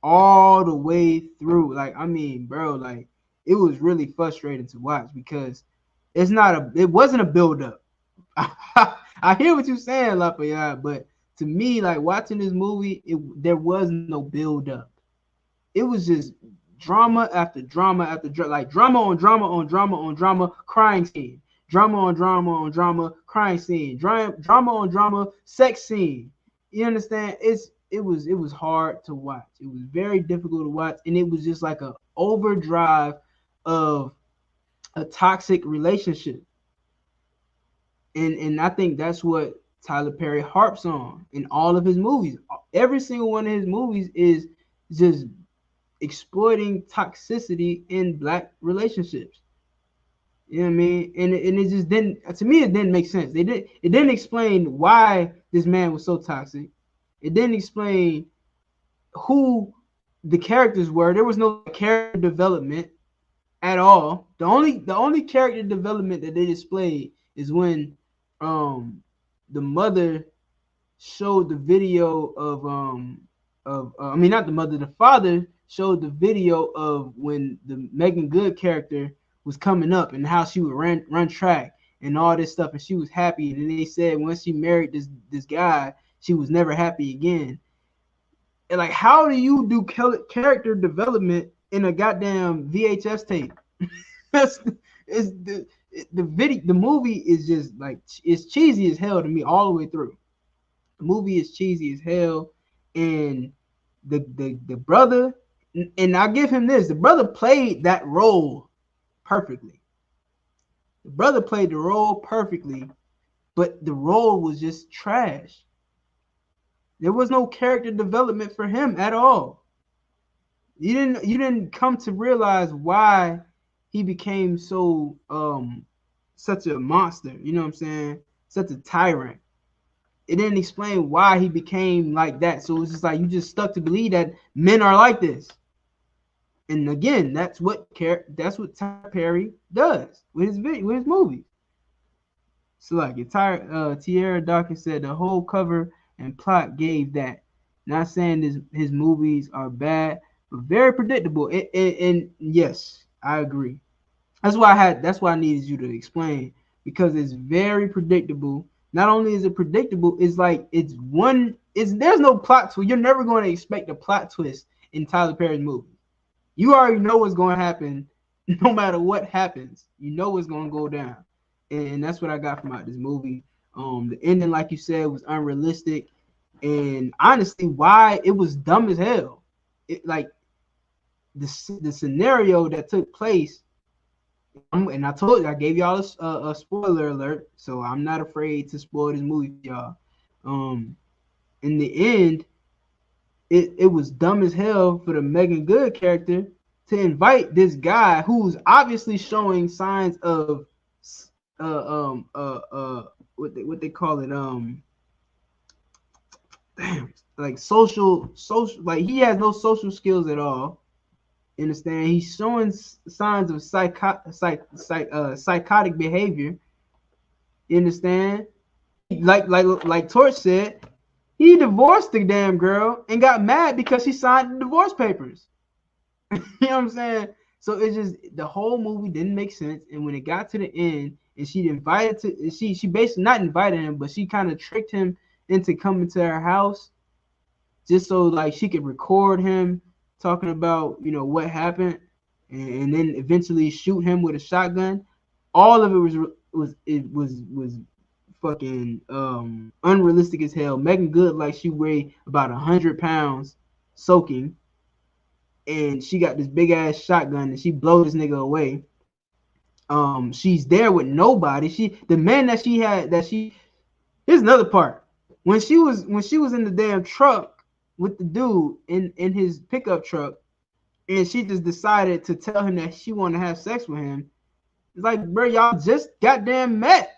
all the way through. Like, I mean, bro, like it was really frustrating to watch because it wasn't a build up. I hear what you're saying, Lafayette, but to me, like watching this movie, there was no build up. It was just drama after drama after like drama on drama on drama on drama, crying scene, drama on drama on drama, crying scene, drama on drama, sex scene. You understand? It was hard to watch. It was very difficult to watch, and it was just like a overdrive of a toxic relationship. And I think that's what Tyler Perry harps on in all of his movies. Every single one of his movies is just exploiting toxicity in Black relationships. You know what I mean? And it just didn't, to me, it didn't make sense. It didn't explain why this man was so toxic. It didn't explain who the characters were. There was no character development at all. The only character development that they displayed is when the mother showed the video of I mean, not the mother, the father showed the video of when the Megan Good character was coming up and how she would run track and all this stuff, and she was happy. And then they said once she married this guy, she was never happy again. And like, how do you do character development in a goddamn VHS tape? The movie is just like, it's cheesy as hell to me all the way through. The movie is cheesy as hell, and the brother, and I give him this, the brother played that role perfectly. The brother played the role perfectly, but the role was just trash. There was no character development for him at all. You didn't come to realize why he became so such a monster, you know what I'm saying? Such a tyrant. It didn't explain why he became like that. So it's just like you just stuck to believe that men are like this. And again, that's what Tyler Perry does with his movies. So like Tierra Dawkins said the whole cover and plot gave that. Not saying his movies are bad, but very predictable. And yes, I agree. That's why I needed you to explain, because it's very predictable. Not only is it predictable, it's like there's no plot twist. You're never going to expect a plot twist in Tyler Perry's movie. You already know what's going to happen, no matter what happens. You know what's going to go down, and that's what I got from this movie. The ending, like you said, was unrealistic, and honestly, why it was dumb as hell. It like the scenario that took place. And I gave y'all a spoiler alert, so I'm not afraid to spoil this movie for y'all. In the end, it was dumb as hell for the Megan Good character to invite this guy who's obviously showing signs of what they call it, like social, like he has no social skills at all. Understand? He's showing signs of psychotic behavior. You understand? Like Torch said, he divorced the damn girl and got mad because she signed the divorce papers. You know what I'm saying? So it's just, the whole movie didn't make sense. And when it got to the end, and she basically not invited him, but she kind of tricked him into coming to her house just so like she could record him talking about, you know, what happened, and then eventually shoot him with a shotgun. All of it was fucking unrealistic as hell. Megan Good, like, she weighed about 100 pounds soaking, and she got this big ass shotgun and she blows this nigga away. She's there with nobody. Here's another part. When she was in the damn truck with the dude in his pickup truck, and she just decided to tell him that she wanted to have sex with him. It's like, bro, y'all just goddamn met.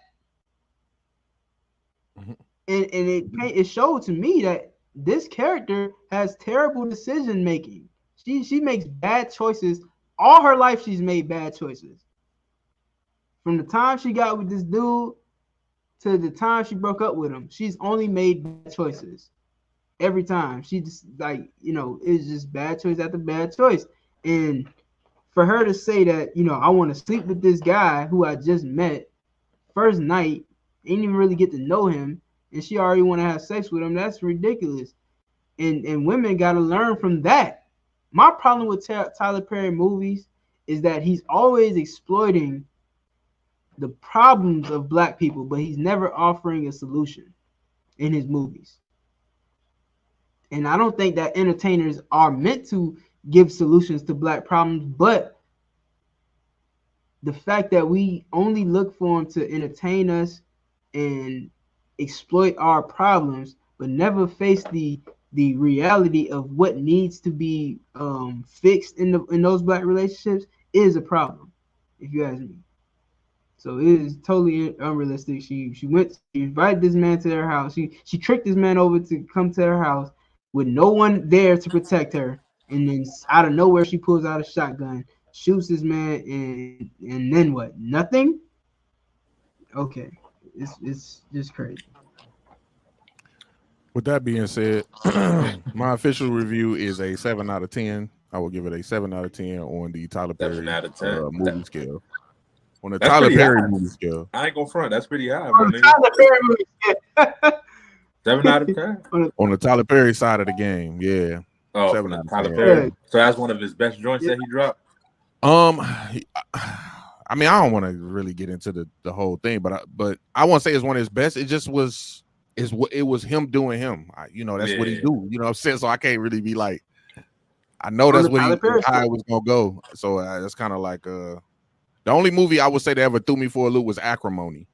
Mhm. And it showed to me that this character has terrible decision making. She makes bad choices. All her life she's made bad choices. From the time she got with this dude to the time she broke up with him, she's only made bad choices. Every time. She just like, it's just bad choice after bad choice. And for her to say that, I want to sleep with this guy who I just met first night, didn't even really get to know him, and she already want to have sex with him, that's ridiculous. And women got to learn from that. My problem with Tyler Perry movies is that he's always exploiting the problems of black people, but he's never offering a solution in his movies. And I don't think that entertainers are meant to give solutions to black problems, but the fact that we only look for them to entertain us and exploit our problems, but never face the reality of what needs to be fixed in those black relationships is a problem, if you ask me. So it is totally unrealistic. She invited this man to their house. She tricked this man over to come to her house with no one there to protect her, and then out of nowhere she pulls out a shotgun, shoots this man, and then what? Nothing. Okay, it's just crazy. With that being said, my official review is a 7 out of 10. I will give it a 7 out of 10 on the Tyler Perry 7 out of 10. movie scale. On the That's Tyler pretty Perry high. movie scale. I ain't gonna front. That's pretty high, On my the nigga. Tyler Perry movie, 7 out of 10. On the Tyler Perry side of the game, yeah. Oh, 7 out of Tyler 10. Perry. So that's one of his best joints that he dropped. I mean, I don't want to really get into the whole thing, but I won't say it's one of his best. It just was it was him doing him. That's what he do. You know what I'm saying? So I can't really be like, I know that's what how it was gonna go. So that's kind of like the only movie I would say that ever threw me for a loop was Acrimony.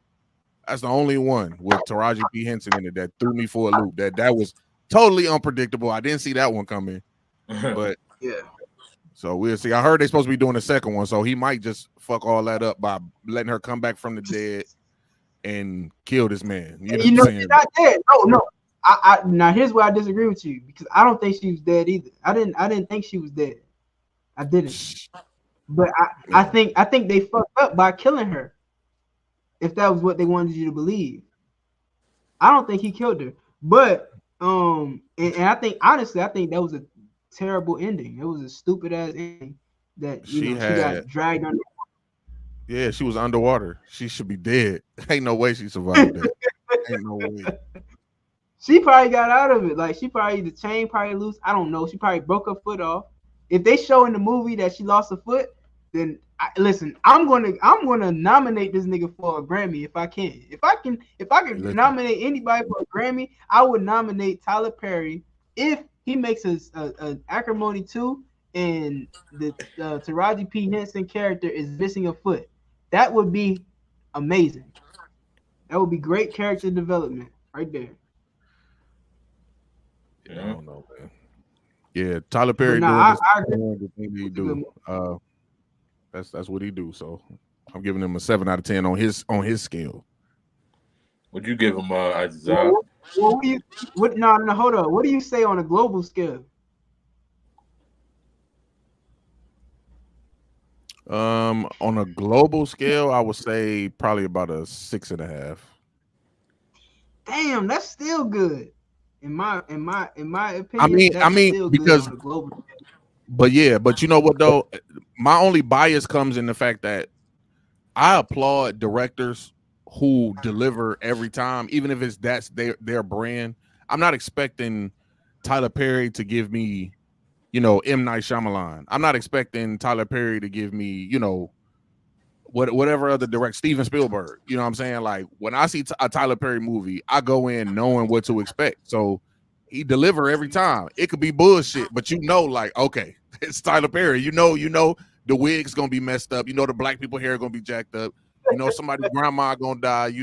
That's the only one with Taraji P. Henson in it that threw me for a loop. That was totally unpredictable. I didn't see that one coming. But yeah. So we'll see. I heard they're supposed to be doing a second one, so he might just fuck all that up by letting her come back from the dead and kill this man. She's not dead. No. I now here's where I disagree with you, because I don't think she was dead either. I didn't think she was dead. I didn't. But I think they fucked up by killing her. If that was what they wanted you to believe. I don't think he killed her. But and I think honestly, I think that was a terrible ending. It was a stupid ass ending that she got dragged under. Yeah, she was underwater. She should be dead. Ain't no way she survived that. Ain't no way. She probably got out of it. Like, the chain probably loose. I don't know. She probably broke her foot off. If they show in the movie that she lost a foot, then listen, I'm gonna nominate this nigga for a Grammy if I can. If I can nominate anybody for a Grammy, I would nominate Tyler Perry if he makes a Acrimony 2 and the Taraji P. Henson character is missing a foot. That would be amazing. That would be great character development right there. Yeah, I don't know, man. Yeah, Tyler Perry doing the thing he do. That's what he do. So I'm giving him a 7 out of 10 on his scale. Would you give him hold on. What do you say on a global scale? On a global scale, I would say probably about a 6.5. Damn, that's still good. In my opinion, I mean, still because good on a global scale. But you know what though? My only bias comes in the fact that I applaud directors who deliver every time, even if that's their brand. I'm not expecting Tyler Perry to give me, M. Night Shyamalan. I'm not expecting Tyler Perry to give me, whatever other Steven Spielberg. You know what I'm saying? Like, when I see a Tyler Perry movie, I go in knowing what to expect. So he deliver every time. It could be bullshit, but like, okay, it's Tyler Perry. You know the wig's gonna be messed up. The black people hair gonna be jacked up. Somebody's grandma gonna die.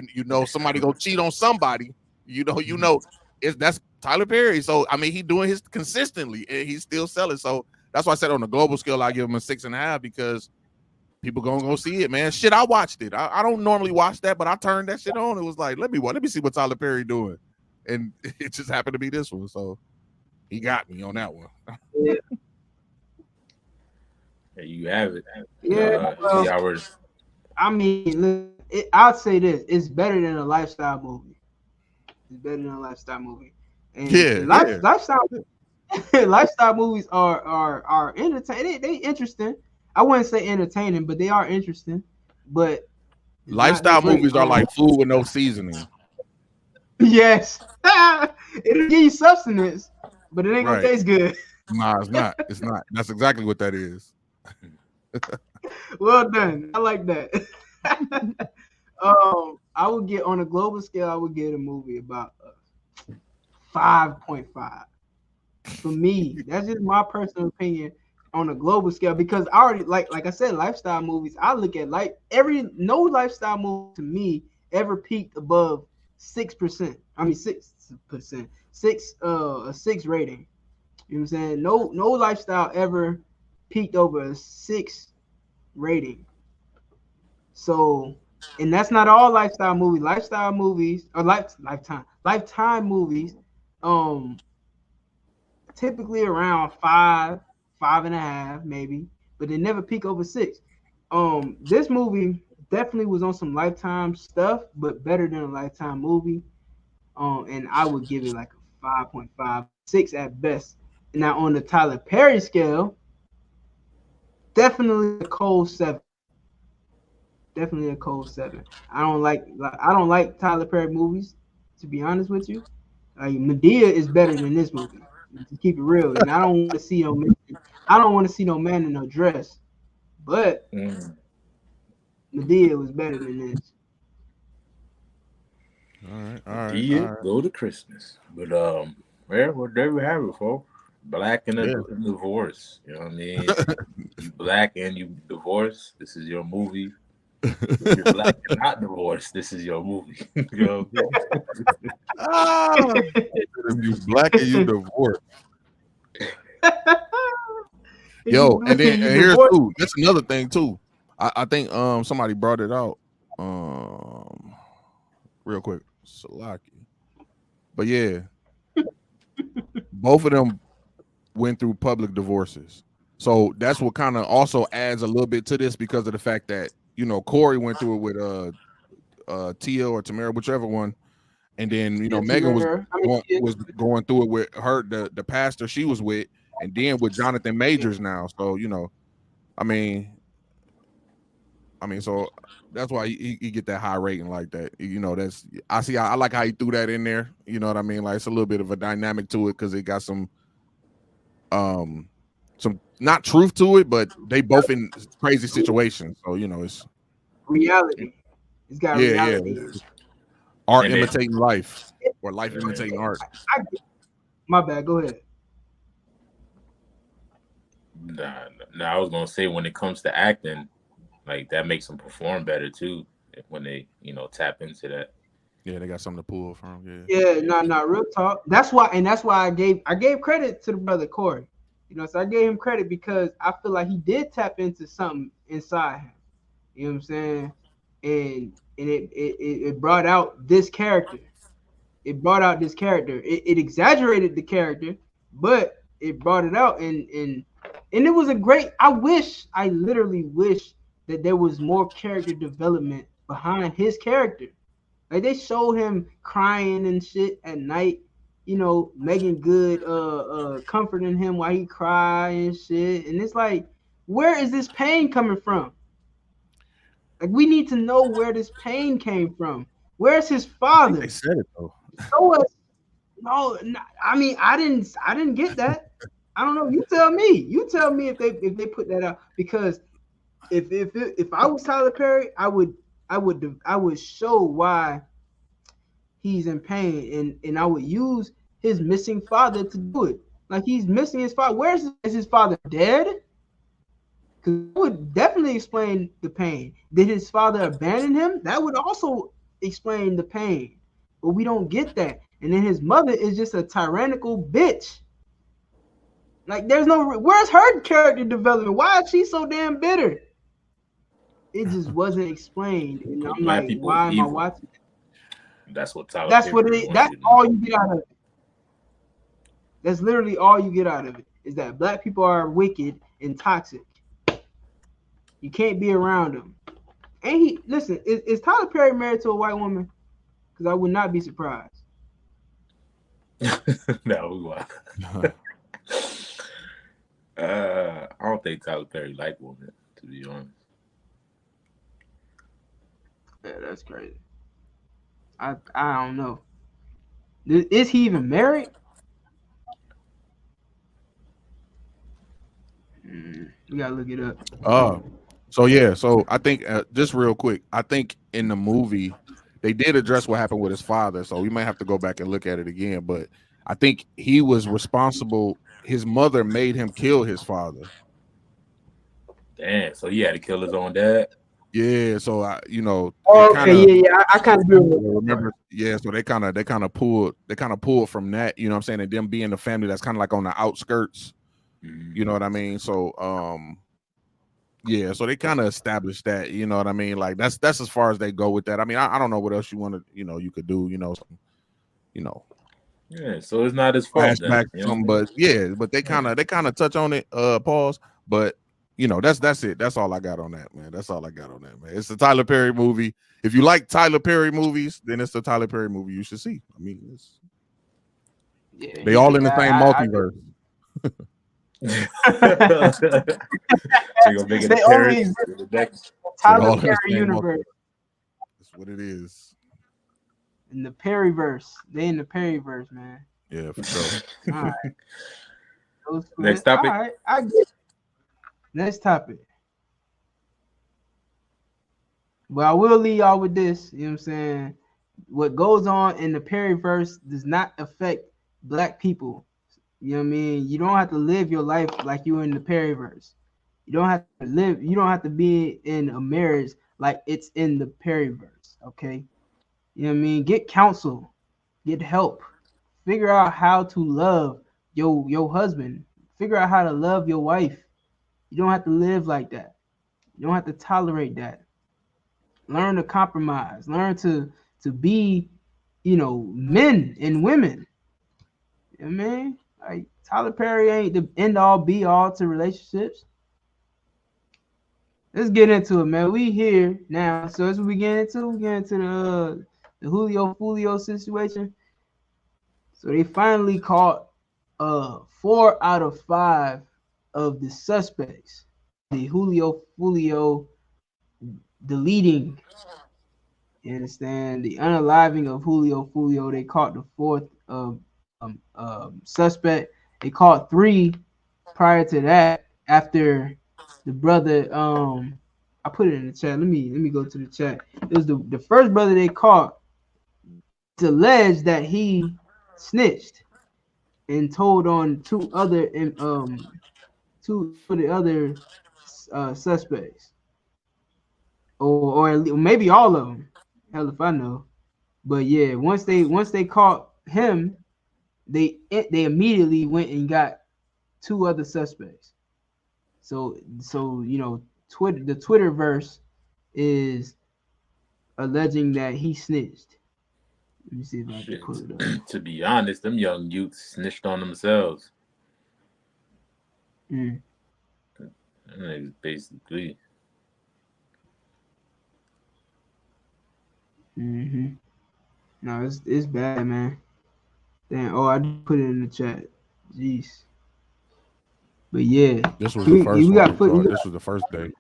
Somebody gonna cheat on somebody. That's Tyler Perry. So I mean, he doing his consistently, and he's still selling. So That's why I said on the global scale I give them a 6.5 because people gonna go see it, man. Shit, I watched it. I don't normally watch that, but I turned that shit on. It was like, let me see what Tyler Perry doing, and it just happened to be this one. So he got me on that one. Yeah. There you have it. Yeah. 3 hours. I mean, I'd say this: it's better than a lifestyle movie. It's better than a lifestyle movie. And lifestyle movies are entertaining. They interesting. I wouldn't say entertaining, but they are interesting. But lifestyle movies are like food with no seasoning. Yes, it'll give you substance, but it ain't gonna taste good. Nah, it's not. It's not. That's exactly what that is. Well done. I like that. I would get on a global scale. I would get a movie about 5.5. For me, that's just my personal opinion on a global scale because I already like I said, lifestyle movies. I look at no lifestyle movie to me ever peaked above 6%. I mean 6%. A 6 rating. You know what I'm saying? No lifestyle ever peaked over a 6 rating. So, and that's not all lifestyle movies. Lifestyle movies or lifetime movies, typically around 5.5 maybe, but they never peak over 6. This movie definitely was on some lifetime stuff, but better than a lifetime movie. And I would give it like a 5.5, 6 at best. Now on the Tyler Perry scale, definitely a cold 7. Definitely a cold 7. I don't like Tyler Perry movies, to be honest with you. Medea is better than this movie. To keep it real, and I don't want to see no man in no dress. But Medea was better than this. All right. Medea, go to Christmas. But well, there we have it, folks. Black and a divorce. You know what I mean? You black and you divorced. This is your movie. If you're black and not divorced, this is your movie. You know if you black and you divorced. Yo, and here's too. That's another thing too. I think somebody brought it out real quick. Salaki. But yeah, both of them went through public divorces. So that's what kind of also adds a little bit to this because of the fact that, you know, Corey went through it with Tia or Tamara, whichever one. And then, you know, Megan was going through it with her, the pastor she was with, and then with Jonathan Majors now. So, you know, I mean, so that's why he get that high rating like that. You know, I like how he threw that in there. You know what I mean? Like it's a little bit of a dynamic to it because it got some not truth to it, but they both in crazy situations. So, you know, it's reality. It's got reality. Yeah. Art imitating life, or life imitating art. My bad. Go ahead. Nah, I was gonna say when it comes to acting, like that makes them perform better too when they, you know, tap into that. Yeah, they got something to pull from. Yeah, real talk. That's why I gave credit to the brother Corey. You know, so I gave him credit because I feel like he did tap into something inside him. You know what I'm saying? And it brought out this character. It exaggerated the character, but it brought it out, and it was a great. I literally wish that there was more character development behind his character. Like they show him crying and shit at night, you know, Megan Good comforting him while he cry and shit, and it's like, where is this pain coming from? Like we need to know where this pain came from. Where's his father? They said it though. Show us. No, I mean I didn't get that. I don't know. You tell me. You tell me if they put that out, because if I was Tyler Perry, I would show why he's in pain, and I would use his missing father to do it. Like he's missing his father. Is his father dead? Because that would definitely explain the pain. Did his father abandon him? That would also explain the pain. But we don't get that. And then his mother is just a tyrannical bitch. Like, there's no. Where's her character development? Why is she so damn bitter? It just wasn't explained, and I'm like, why am I watching it? That's what Tyler. That's what it is. That's all you get out of it. That's literally all you get out of it. Is that black people are wicked and toxic. You can't be around them. And he listen. Is Tyler Perry married to a white woman? Because I would not be surprised. No, we won't. I don't think Tyler Perry liked women, to be honest. Yeah, that's crazy. I don't know. Is he even married? We gotta look it up. So I think just real quick, I think in the movie they did address what happened with his father, so we might have to go back and look at it again. But I think he was responsible. His mother made him kill his father. Damn, so he had to kill his own dad. Yeah, so I kind of remember. Yeah, so they kind of pulled from that. You know what I'm saying? And them being the family that's kind of like on the outskirts. You know what I mean? So yeah, so they kind of established that. You know what I mean? Like that's as far as they go with that. I mean, I don't know what else you want to you could do. Yeah, so it's not his fault. But they kind of touch on it. Pause. But that's it. That's all I got on that, man. That's all I got on that, man. It's a Tyler Perry movie. If you like Tyler Perry movies, then it's the Tyler Perry movie you should see. I mean, they all in the same multiverse. So make it Tyler Perry universe. That's what it is. In the Perryverse. They in the Perryverse, man. Yeah, for sure. All right. Next topic. All right, I get it. Next topic. Well, I will leave y'all with this. You know what I'm saying? What goes on in the Perryverse does not affect black people. You know what I mean? You don't have to live your life like you're in the Perryverse. You don't have to be in a marriage like it's in the Perryverse. Okay? You know what I mean? Get counsel, get help, figure out how to love your husband, figure out how to love your wife. You don't have to live like that. You don't have to tolerate that. Learn to compromise. Learn to be, men and women. You know what I mean? Like Tyler Perry ain't the end all be all to relationships. Let's get into it, man. We here now. So as we get into the Julio Foolio'S situation. So they finally caught 4 out of 5 of the suspects. The Julio Foolio deleting, you understand, the unaliving of Julio Foolio. They caught the 4th suspect. They caught 3 prior to that. After the brother, I put it in the chat. Let me go to the chat. It was the first brother they caught. It's alleged that he snitched and told on 2 other suspects, or maybe all of them. Hell if I know. But yeah, once they caught him, they immediately went and got 2 other suspects. So the Twitterverse is alleging that he snitched. Let me see if I can pull it up. To be honest, them young youths snitched on themselves. Basically. No, it's bad, man. Damn. Oh, I just put it in the chat. Jeez. But yeah, this was the first one. This was the first day.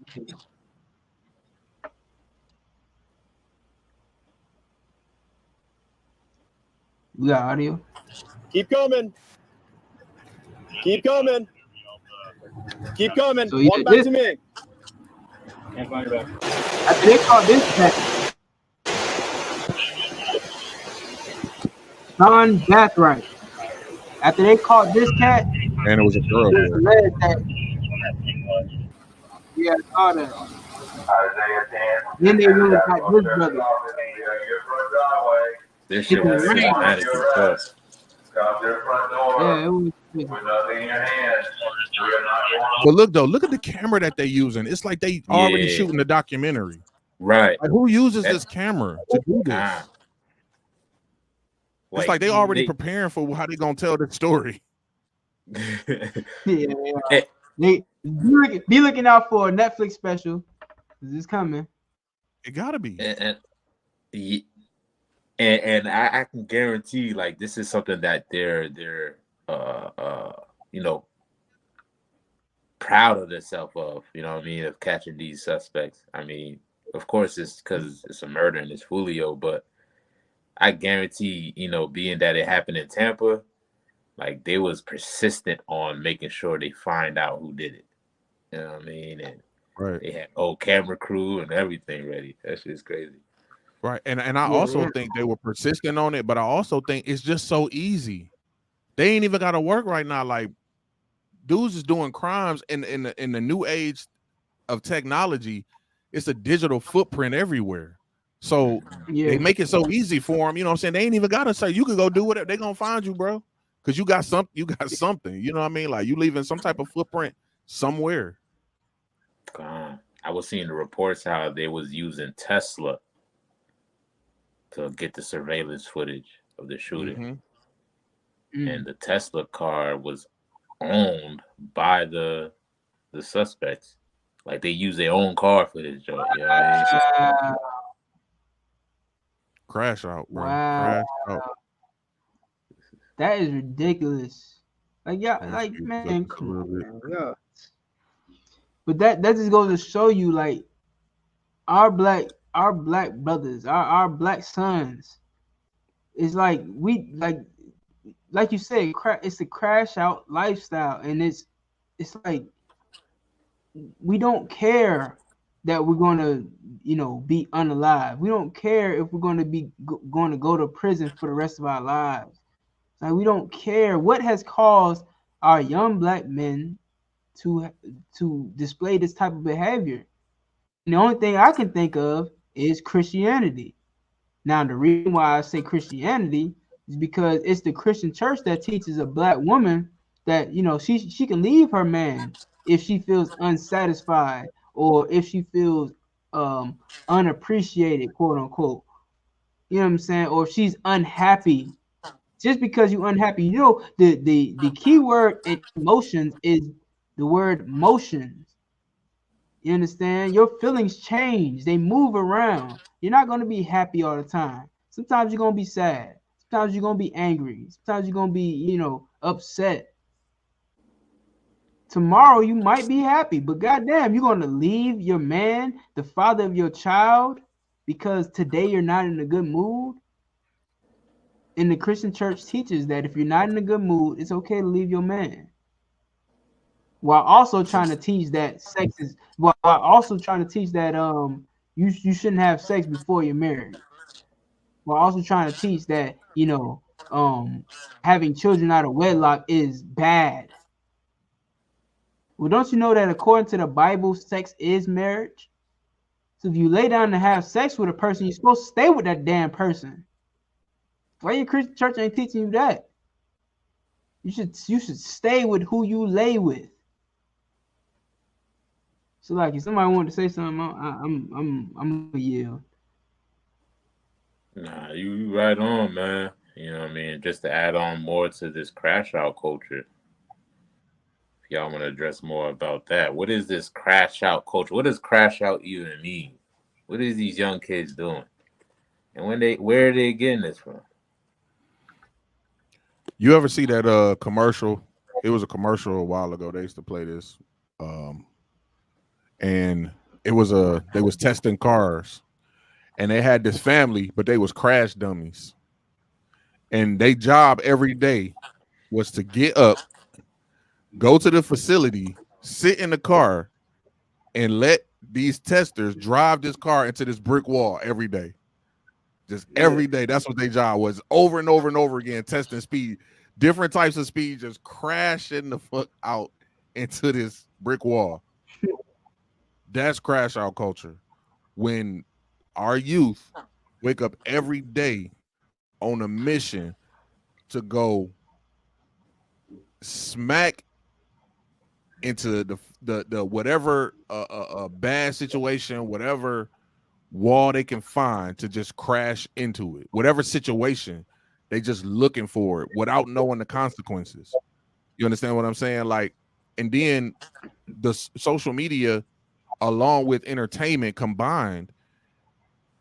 We got audio. Keep coming. Keep coming. Keep coming. So walk back to me. Can't find it back. After they caught this cat, Sean Bathright. After they caught this cat, and it was a girl. Yeah, I saw that. Then they went and got this brother. This shit was cinematic as fuck. Out their front door. Yeah, it was. With nothing in your hands. We are not going. But look though, look at the camera that they using. It's like they already Yeah. shooting the documentary. Right. Like, who uses this camera to do this? It's like they already preparing for how they gonna tell the story. Yeah, they be looking out for a Netflix special. It's coming. It gotta be. And I can guarantee, like, this is something that they're you know, proud of themselves of, you know what I mean, of catching these suspects. I mean, of course it's because it's a murder and it's Julio, but I guarantee, you know, being that it happened in Tampa, like, they was persistent on making sure they find out who did it. You know what I mean? And they had old camera crew and everything ready. That shit's crazy. Right. And I also think they were persistent on it, but I also think it's just so easy. They ain't even gotta work right now. Like, dudes is doing crimes in the new age of technology. It's a digital footprint everywhere. So they make it so easy for them. You know what I'm saying? They ain't even gotta say, you could go do whatever. They gonna find you, bro. Because you got something. You know what I mean? Like, you leaving some type of footprint somewhere. I was seeing the reports how they was using Tesla to get the surveillance footage of the shooting. And the Tesla car was owned by the suspects. Like, they use their own car for this joint. You know what I mean? Crash out, bro. Wow. Crash out. That is ridiculous. Like, yeah, like, man, come on, man. Yeah. But that just goes to show you, like, our black brothers, our black sons. It's like like you said, it's a crash out lifestyle, and it's like we don't care that we're gonna, you know, be unalive. We don't care if we're gonna be going to go to prison for the rest of our lives. Like, we don't care what has caused our young black men to display this type of behavior. And the only thing I can think of is Christianity. Now, the reason why I say Christianity is because it's the Christian church that teaches a black woman that, you know, she can leave her man if she feels unsatisfied or if she feels unappreciated, quote unquote. You know what I'm saying? Or if she's unhappy. Just because you're unhappy, you know, the key word in emotions is the word motions. You understand? Your feelings change. They move around. You're not going to be happy all the time. Sometimes you're going to be sad. Sometimes you're going to be angry. Sometimes you're going to be, you know, upset. Tomorrow you might be happy, but goddamn, you're going to leave your man, the father of your child, because today you're not in a good mood. And the Christian church teaches that if you're not in a good mood, it's okay to leave your man. While also trying to teach that sex is, while also trying to teach that you shouldn't have sex before you're married. While also trying to teach that, you know, having children out of wedlock is bad. Well, don't you know that according to the Bible, sex is marriage? So if you lay down to have sex with a person, you're supposed to stay with that damn person. Why your Christian church ain't teaching you that? You should stay with who you lay with. So, like, if somebody wanted to say something, I'm gonna yield. Nah, you right on, man. You know what I mean? Just to add on more to this crash out culture. If y'all want to address more about that, what is this crash out culture? What does crash out even mean? What is these young kids doing? And where are they getting this from? You ever see that commercial? It was a commercial a while ago. They used to play this. And they was testing cars, and they had this family, but they was crash dummies. And their job every day was to get up, go to the facility, sit in the car, and let these testers drive this car into this brick wall every day. Just every day. That's what their job was, over and over and over again, testing speed, different types of speed, just crashing the fuck out into this brick wall. That's crash out culture. When our youth wake up every day on a mission to go smack into the whatever bad situation, whatever wall they can find to just crash into it, whatever situation they just looking for it without knowing the consequences. You understand what I'm saying? Like, and then the social media along with entertainment combined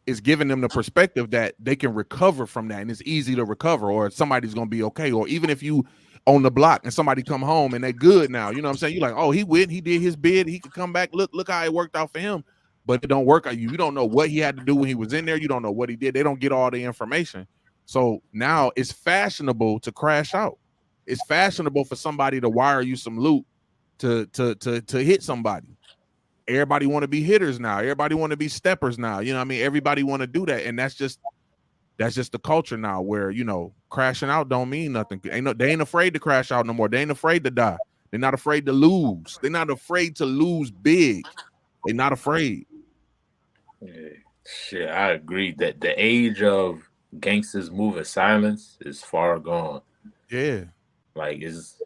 is giving them the perspective that they can recover from that, and it's easy to recover, or somebody's gonna be okay, or even if you on the block and somebody come home and they good now, you know what I'm saying? You're like, oh, he did his bid, he could come back. Look how it worked out for him. But it don't work out. You don't know what he had to do when he was in there. You don't know what he did. They don't get all the information. So now it's fashionable to crash out. It's fashionable for somebody to wire you some loot to hit somebody. Everybody want to be hitters now. Everybody want to be steppers now. You know what I mean? Everybody want to do that. And that's just the culture now, where, you know, crashing out don't mean nothing. They ain't afraid to crash out no more. They ain't afraid to die. They're not afraid to lose. They're not afraid to lose big. They're not afraid. Yeah, shit, I agree that the age of gangsters moving silence is far gone. Yeah. Like is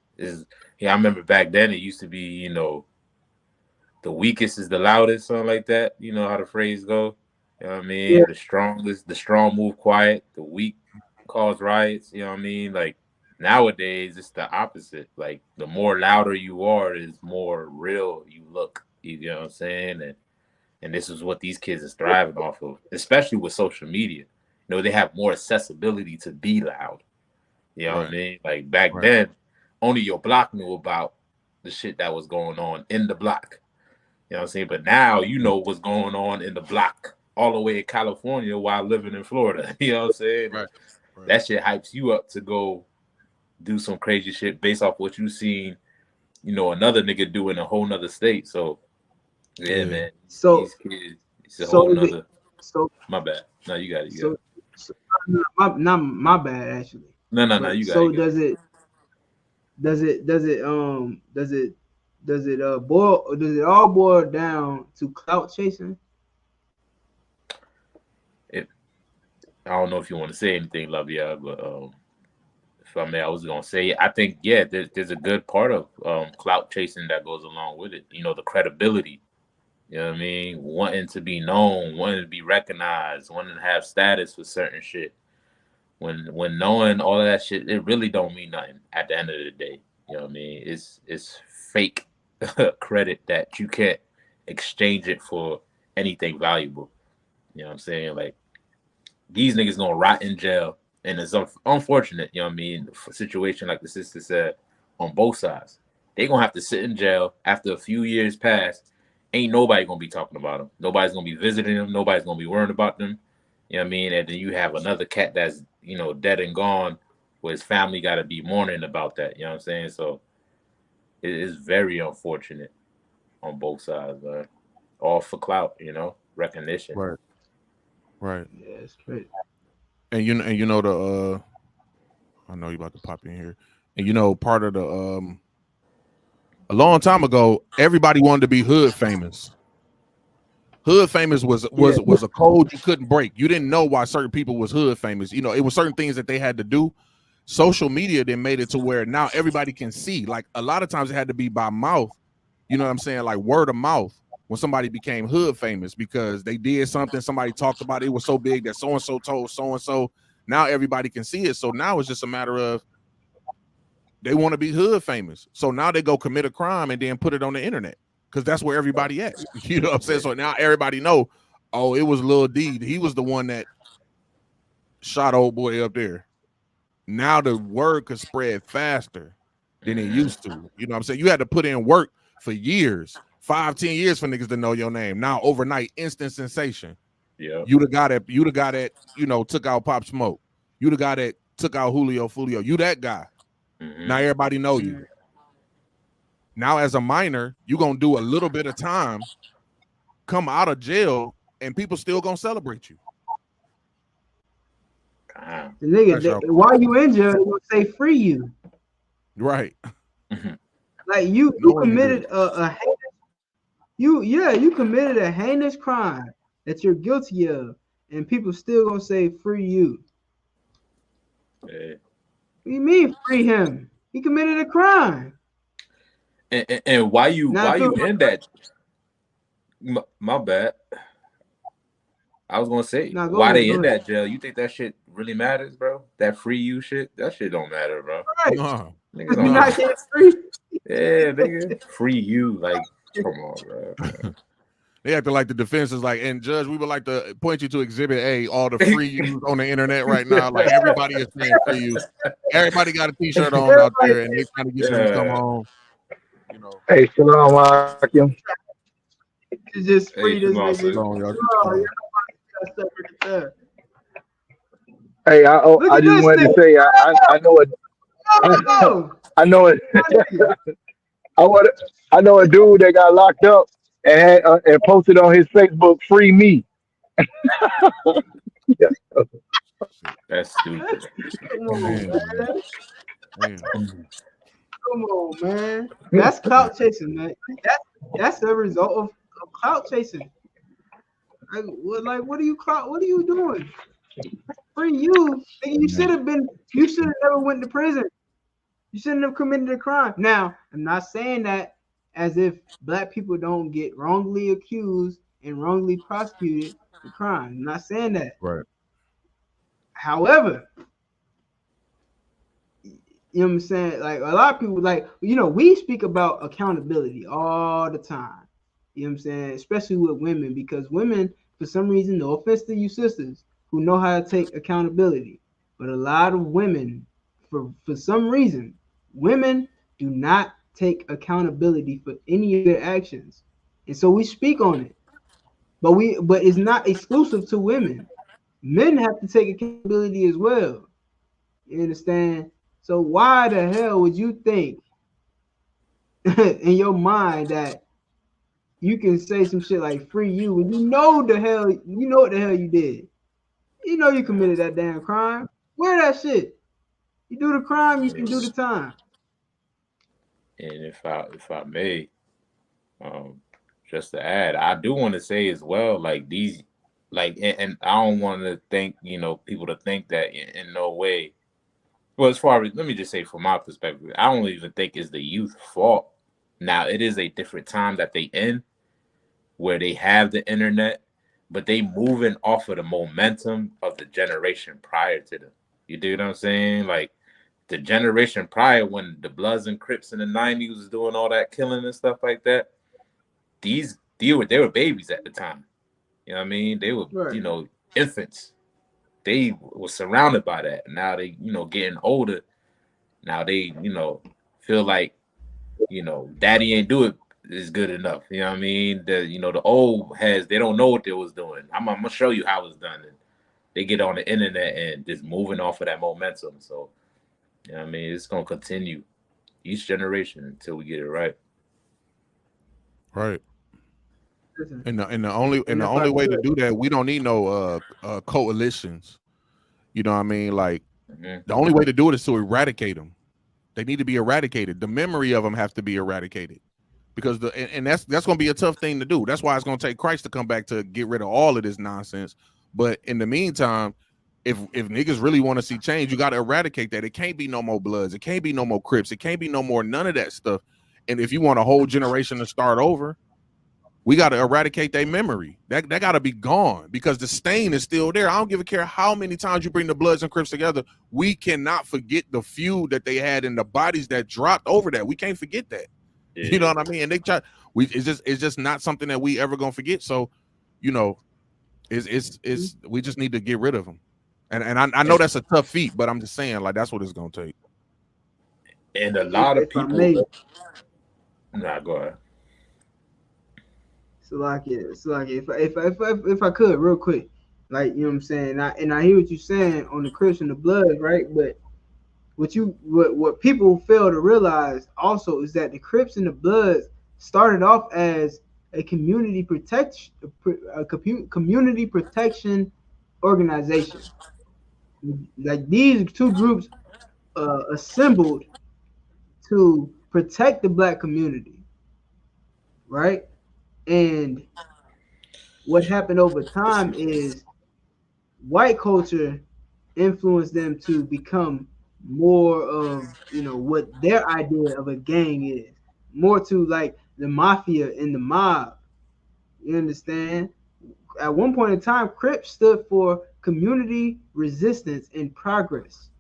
yeah, I remember back then it used to be, you know, the weakest is the loudest, something like that. You know how the phrase go. You know what I mean? Yeah. The strong move quiet, the weak cause riots, you know what I mean? Like nowadays it's the opposite. Like the more louder you are, is more real you look. You know what I'm saying? And this is what these kids is thriving off of, especially with social media. You know, they have more accessibility to be loud. You know what I mean? Like back then, only your block knew about the shit that was going on in the block. You know what I'm saying? But now you know what's going on in the block all the way in California while living in Florida. You know what I'm saying? Right. That shit hypes you up to go do some crazy shit based off what you seen, you know, another nigga do in a whole nother state. So yeah, man. So these kids, it's a whole nother. My bad. No, you got it. You got it. Not my bad actually. No, you got it. So does it all boil down to clout chasing? I don't know if you want to say anything, Love, yeah, but if I may, I was gonna say, I think there's a good part of clout chasing that goes along with it. You know, the credibility. You know what I mean? Wanting to be known, wanting to be recognized, wanting to have status for certain shit. When knowing all of that shit, it really don't mean nothing at the end of the day. You know what I mean? It's fake credit that you can't exchange it for anything valuable. You know what I'm saying? Like, these niggas gonna rot in jail, and it's unfortunate, you know what I mean, for a situation like the sister said, on both sides. They gonna have to sit in jail after a few years pass. Ain't nobody gonna be talking about them. Nobody's gonna be visiting them. Nobody's gonna be worrying about them. You know what I mean? And then you have another cat that's, you know, dead and gone, where his family got to be mourning about that. You know what I'm saying? So it is very unfortunate on both sides, man. All for clout, you know, recognition. Right. Yeah, it's great. And you know the I know you about to pop in here, and you know part of the a long time ago, everybody wanted to be hood famous. Hood famous was a code you couldn't break. You didn't know why certain people was hood famous. You know, it was certain things that they had to do. Social media then made it to where now everybody can see. Like a lot of times it had to be by mouth. You know what I'm saying? Like word of mouth when somebody became hood famous because they did something, somebody talked about it. It was so big that so-and-so told so-and-so. Now everybody can see it. So now it's just a matter of they want to be hood famous. So now they go commit a crime and then put it on the internet. Because that's where everybody at. You know what I'm saying? So now everybody know, oh, it was Lil D. He was the one that shot old boy up there. Now the word could spread faster than it used to. You know what I'm saying? You had to put in work for years, 5-10 years for niggas to know your name. Now overnight, instant sensation. Yeah. You the guy that, you know, took out Pop Smoke. You the guy that took out Julio Foolio. You that guy. Now everybody know you. Now, as a minor, you're going to do a little bit of time, come out of jail, and people still going to celebrate you. The nigga, while you in jail, they're going to say free you. Right. Like you committed a committed a heinous crime that you're guilty of, and people still going to say free you. Hey. What do you mean free him? He committed a crime. And why you in that? My bad. I was gonna say why they in that jail. You think that shit really matters, bro? That free you shit, that shit don't matter, bro. Right. No. Niggas be not getting free. Yeah, nigga, free you. Like, come on, bro. They acting like the defense is like, and Judge, we would like to point you to Exhibit A, all the free use on the internet right now. Like everybody is saying free use. Everybody got a T-shirt on out there, and they trying to get them to come home. You know. Hey, Shalom Akim. It's just free this nigga. Hey, I just wanted to say I know it. I know it. I know a dude that got locked up and had and posted on his Facebook, "Free me." Yeah. That's stupid. Come on, man. Come on, man. That's clout chasing, man. That's the result of clout chasing. Like, what are you doing? Free you. You should have never went to prison. You shouldn't have committed a crime. Now, I'm not saying that as if black people don't get wrongly accused and wrongly prosecuted for crime. I'm not saying that. Right. However, you know what I'm saying? Like, a lot of people, like, we speak about accountability all the time. You know what I'm saying? Especially with women, because women, for some reason, no offense to you sisters, who know how to take accountability. But a lot of women, for some reason, women do not take accountability for any of their actions. And so we speak on it. But it's not exclusive to women. Men have to take accountability as well. You understand? So why the hell would you think in your mind that you can say some shit like free you when you know what the hell you did? You know you committed that damn crime. Wear that shit. You do the crime, you can do the time. And if I may, just to add, I do want to say as well, like these, like, and I don't want to think, people to think that in no way. Well, as far as, let me just say from my perspective, I don't even think it's the youth fault. Now, it is a different time that they in, where they have the internet, but they moving off of the momentum of the generation prior to them. You do what I'm saying? Like, the generation prior, when the Bloods and Crips in the 90s was doing all that killing and stuff like that, they were babies at the time. You know what I mean? They were, right. Infants. They were surrounded by that. Now they, getting older. Now they, feel like, daddy ain't do it is good enough. You know what I mean? The old heads, they don't know what they was doing. I'm gonna show you how it's done. And they get on the internet and just moving off of that momentum. So, you know what I mean? It's gonna continue each generation until we get it right. Right. And the only way to do that, we don't need no coalitions. You know what I mean? Like, the only way to do it is to eradicate them. They need to be eradicated. The memory of them have to be eradicated, because that's going to be a tough thing to do. That's why it's going to take Christ to come back to get rid of all of this nonsense. But in the meantime, if niggas really want to see change, you got to eradicate that. It can't be no more Bloods. It can't be no more Crips. It can't be no more none of that stuff. And if you want a whole generation to start over, we got to eradicate their memory. That got to be gone, because the stain is still there. I don't give a care how many times you bring the Bloods and Crips together. We cannot forget the feud that they had and the bodies that dropped over that. We can't forget that. Yeah. You know what I mean? And it's just not something that we ever gonna forget. So, it's we just need to get rid of them. And I know that's a tough feat, but I'm just saying, like, that's what it's gonna take. And a lot of people. Nah, go ahead. So like if I could real quick, like, you know what I'm saying, and I hear what you're saying on the Crips and the Bloods, right? But what people fail to realize also is that the Crips and the Bloods started off as a community protection organization. Like, these two groups assembled to protect the black community, right? And what happened over time is white culture influenced them to become more of, you know, what their idea of a gang is, more to like the mafia and the mob. You understand? At one point in time, Crips stood for community resistance and progress.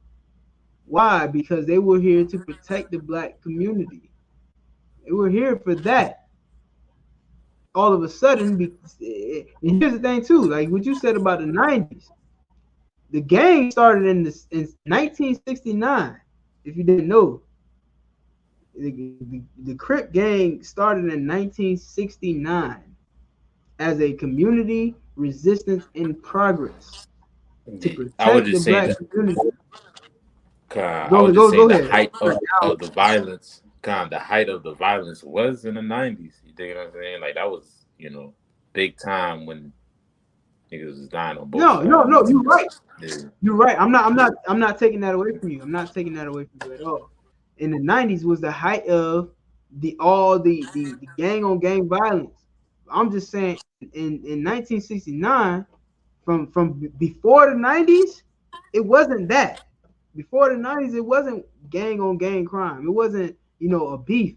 Why? Because they were here to protect the black community. They were here for that. All of a sudden, and here's the thing too, like what you said about the 90s. The gang started in 1969. If you didn't know, the Crip gang started in 1969 as a community resistance in progress to I would protect the just say black that. community. I would just say Go the ahead. height of the violence, the height of the violence was in the 90s. You think what I'm saying? Like that was, you know, big time when niggas was dying on both sides. No, you're right. Yeah. You're right. I'm not taking that away from you. I'm not taking that away from you at all. In the 90s was the height of the gang on gang violence. I'm just saying in 1969, from before the 90s, it wasn't that. Before the 90s, it wasn't gang on gang crime. It wasn't, you know, a beef.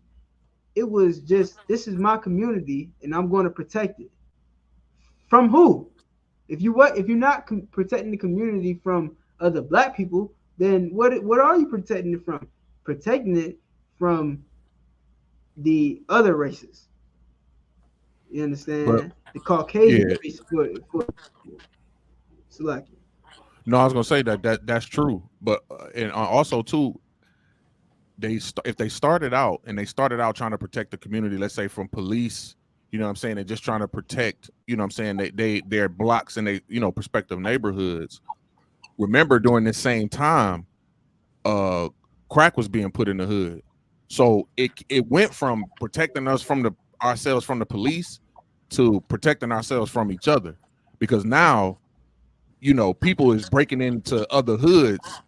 It was just, this is my community and I'm going to protect it. From who? If you're not protecting the community from other black people, then what are you protecting it from? Protecting it from the other races. You understand? But, the Caucasian race for Slovakia. No, I was gonna say that's true, but and also too, if they started out trying to protect the community, let's say from police, you know what I'm saying, and just trying to protect, you know what I'm saying, their blocks and they, you know, prospective neighborhoods. Remember during this same time, crack was being put in the hood, so it went from protecting us from ourselves from the police to protecting ourselves from each other, because now, you know, people is breaking into other hoods,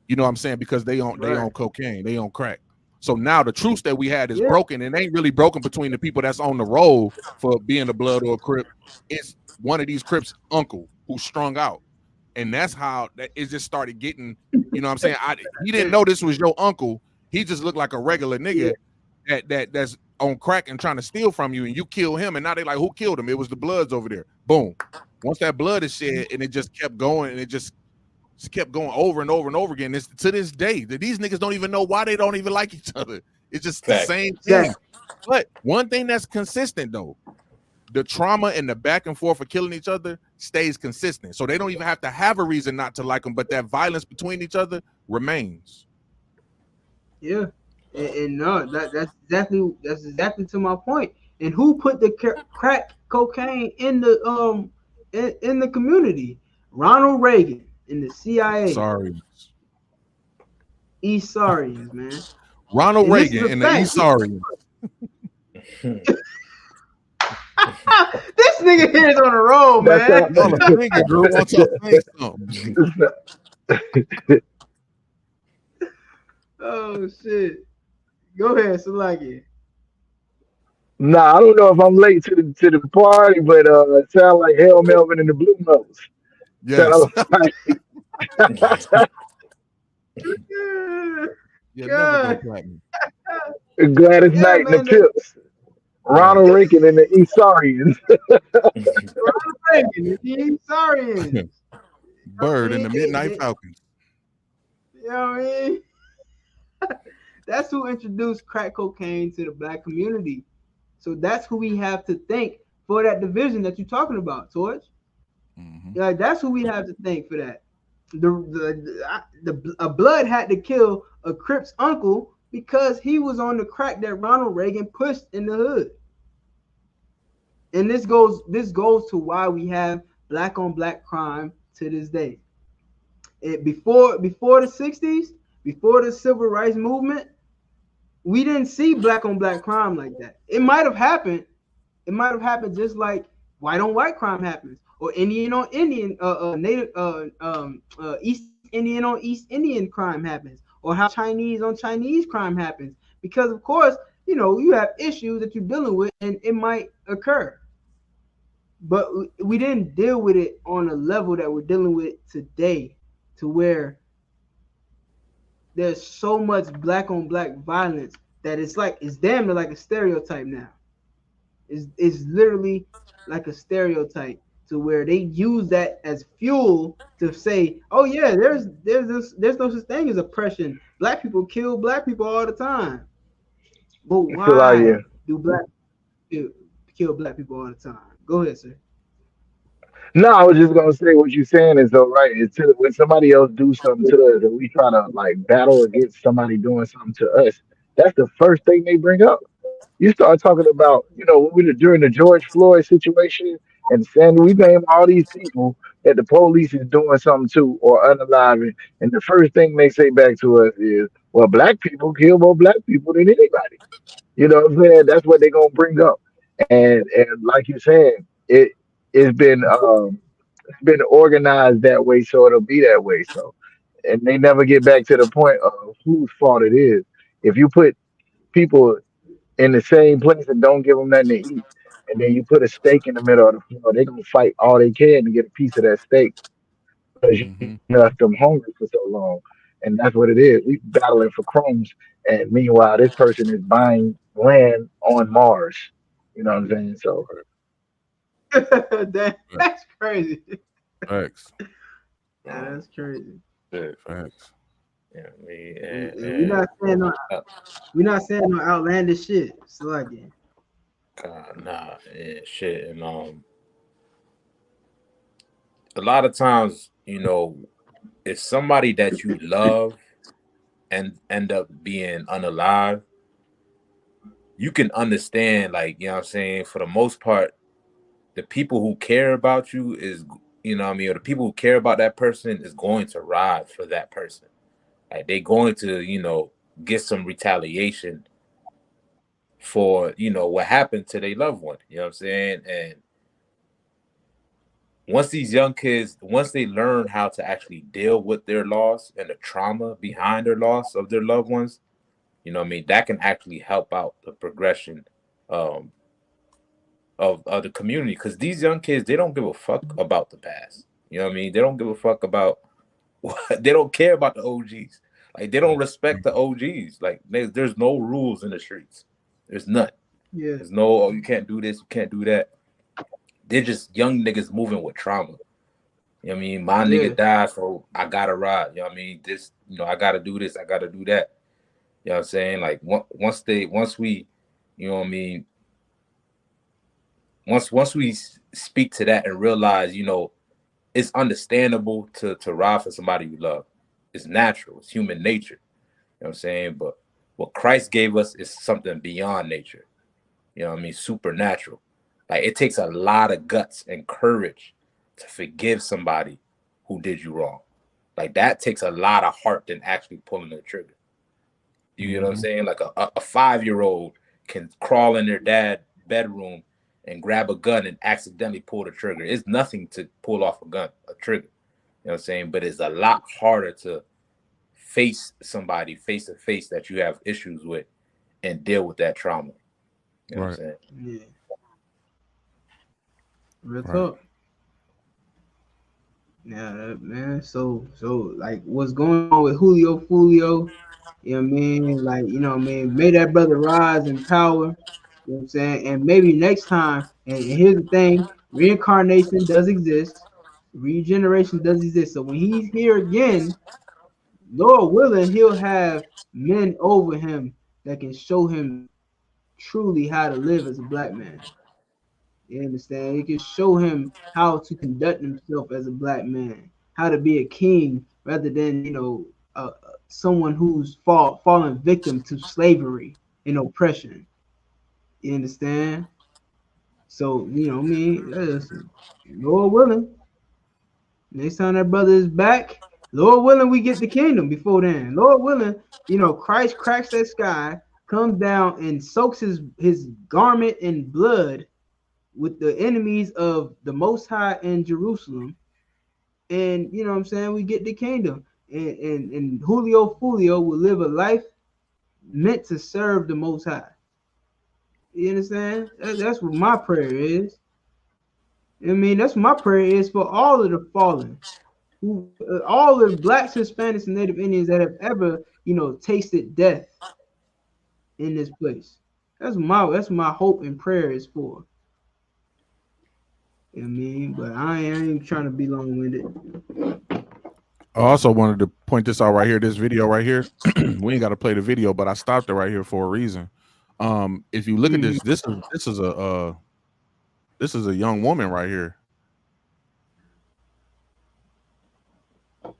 you know what I'm saying, because they own cocaine, they own crack. So now the truce that we had is broken, and ain't really broken between the people that's on the roll for being a blood or a Crip. It's one of these Crips' uncle who's strung out. And that's how it just started getting, you know what I'm saying? He didn't know this was your uncle. He just looked like a regular nigga that's on crack and trying to steal from you, and you kill him, and now they like, who killed him? It was the Bloods over there. Boom. Once that blood is shed, and it just kept going, and it just kept going over and over and over again. It's to this day that these niggas don't even know why they don't even like each other. It's just the same thing. But one thing that's consistent though, the trauma and the back and forth of killing each other stays consistent. So they don't even have to have a reason not to like them, but that violence between each other remains. Yeah, and no, that's exactly to my point. And who put the crack cocaine in the in the community? Ronald Reagan in the CIA. Sorry. East Sarians, man. Ronald Reagan in the East Sarians. This nigga here is on a roll, man. Oh shit. Go ahead, Salaki. Nah, I don't know if I'm late to the party, but it sounds like Hell Melvin and the Blue Notes. Yes. Gladys Knight and the Pips. Ronald Reagan and the East Sarians. Ronald Reagan and the East Sarians. Bird and the Midnight Falcons. You know what I mean? That's who introduced crack cocaine to the black community. So that's who we have to thank for that division that you're talking about, Torch. Like that's who we have to thank for that. A blood had to kill a Crip's uncle because he was on the crack that Ronald Reagan pushed in the hood. And this goes to why we have black on black crime to this day. Before the 60s, before the civil rights movement, we didn't see black on black crime like that. It might have happened. It might have happened just like white on white crime happens, or Indian on Indian, native, East Indian on East Indian crime happens, or how Chinese on Chinese crime happens. Because of course, you know, you have issues that you're dealing with, and it might occur. But we didn't deal with it on a level that we're dealing with today, to where there's so much black on black violence that it's damn near like a stereotype now. It's literally like a stereotype to where they use that as fuel to say, oh yeah, there's no such thing as oppression. Black people kill black people all the time. But I feel like why do black people kill black people all the time? Go ahead, sir. no, I was just gonna say what you're saying is though, right? It's when somebody else do something to us and we try to like battle against somebody doing something to us, that's the first thing they bring up. You start talking about, when we were during the George Floyd situation and Sandy, we name all these people that the police is doing something to or unaliving, and the first thing they say back to us is, well, black people kill more black people than anybody. You know what I'm saying? That's what they're gonna bring up. And like you're saying, it's been organized that way, so it'll be that way. So, and they never get back to the point of whose fault it is. If you put people in the same place and don't give them nothing to eat, and then you put a steak in the middle of the floor, they're gonna fight all they can to get a piece of that steak because you Hmm. left them hungry for so long. And that's what it is. We battling for crumbs, and meanwhile, this person is buying land on Mars. You know what I'm saying? So That's crazy. Facts. That's crazy. Facts. Yeah, We're not saying no outlandish shit. So like it. nah, shit, and a lot of times, if somebody that you love and end up being unalive, you can understand, like, you know what I'm saying, for the most part, the people who care about you is, or the people who care about that person is going to ride for that person. Like, they're going to, get some retaliation for, what happened to their loved one. You know what I'm saying? And once these young kids, once they learn how to actually deal with their loss and the trauma behind their loss of their loved ones, that can actually help out the progression um, of the community. Because these young kids, they don't give a fuck about the past. You know what I mean? They don't give a fuck about they don't care about the OGs. Like, they don't respect the OGs. Like, there's no rules in the streets. There's none. Yeah. There's no, oh, you can't do this, you can't do that. They're just young niggas moving with trauma. You know what I mean? My nigga died, so I gotta ride. You know what I mean? This, I gotta do this, I gotta do that. You know what I'm saying? Like, once we, you know what I mean? Once we speak to that and realize, it's understandable to ride for somebody you love. It's natural. It's human nature. You know what I'm saying? But what Christ gave us is something beyond nature. You know what I mean? Supernatural. Like, it takes a lot of guts and courage to forgive somebody who did you wrong. Like, that takes a lot of heart than actually pulling the trigger. You know what I'm saying? Like, a 5-year-old can crawl in their dad's bedroom and grab a gun and accidentally pull the trigger. It's nothing to pull off a trigger. You know what I'm saying? But it's a lot harder to face somebody face to face that you have issues with and deal with that trauma. You know what I'm saying? Yeah. Real talk. Yeah, man. So like, what's going on with Julio Foolio? You know what I mean? Like, may that brother rise in power. You know what I'm saying? And maybe next time, and here's the thing, reincarnation does exist, regeneration does exist. So when he's here again, Lord willing, he'll have men over him that can show him truly how to live as a black man. You understand? He can show him how to conduct himself as a black man, how to be a king rather than, someone who's fallen victim to slavery and oppression. You understand? So, listen, Lord willing, next time that brother is back, Lord willing, we get the kingdom before then. Lord willing, Christ cracks that sky, comes down and soaks his garment in blood with the enemies of the Most High in Jerusalem. And, you know what I'm saying, we get the kingdom. And Julio Foolio will live a life meant to serve the Most High. You understand? That's what my prayer is. I mean, that's what my prayer is for all of the fallen, all the blacks, Hispanics, and Native Indians that have ever, tasted death in this place. That's my hope and prayer is for. You know what I mean? But I ain't trying to be long-winded. I also wanted to point this out right here, this video right here. We ain't got to play the video, but I stopped it right here for a reason. If you look at this, this is a young woman right here.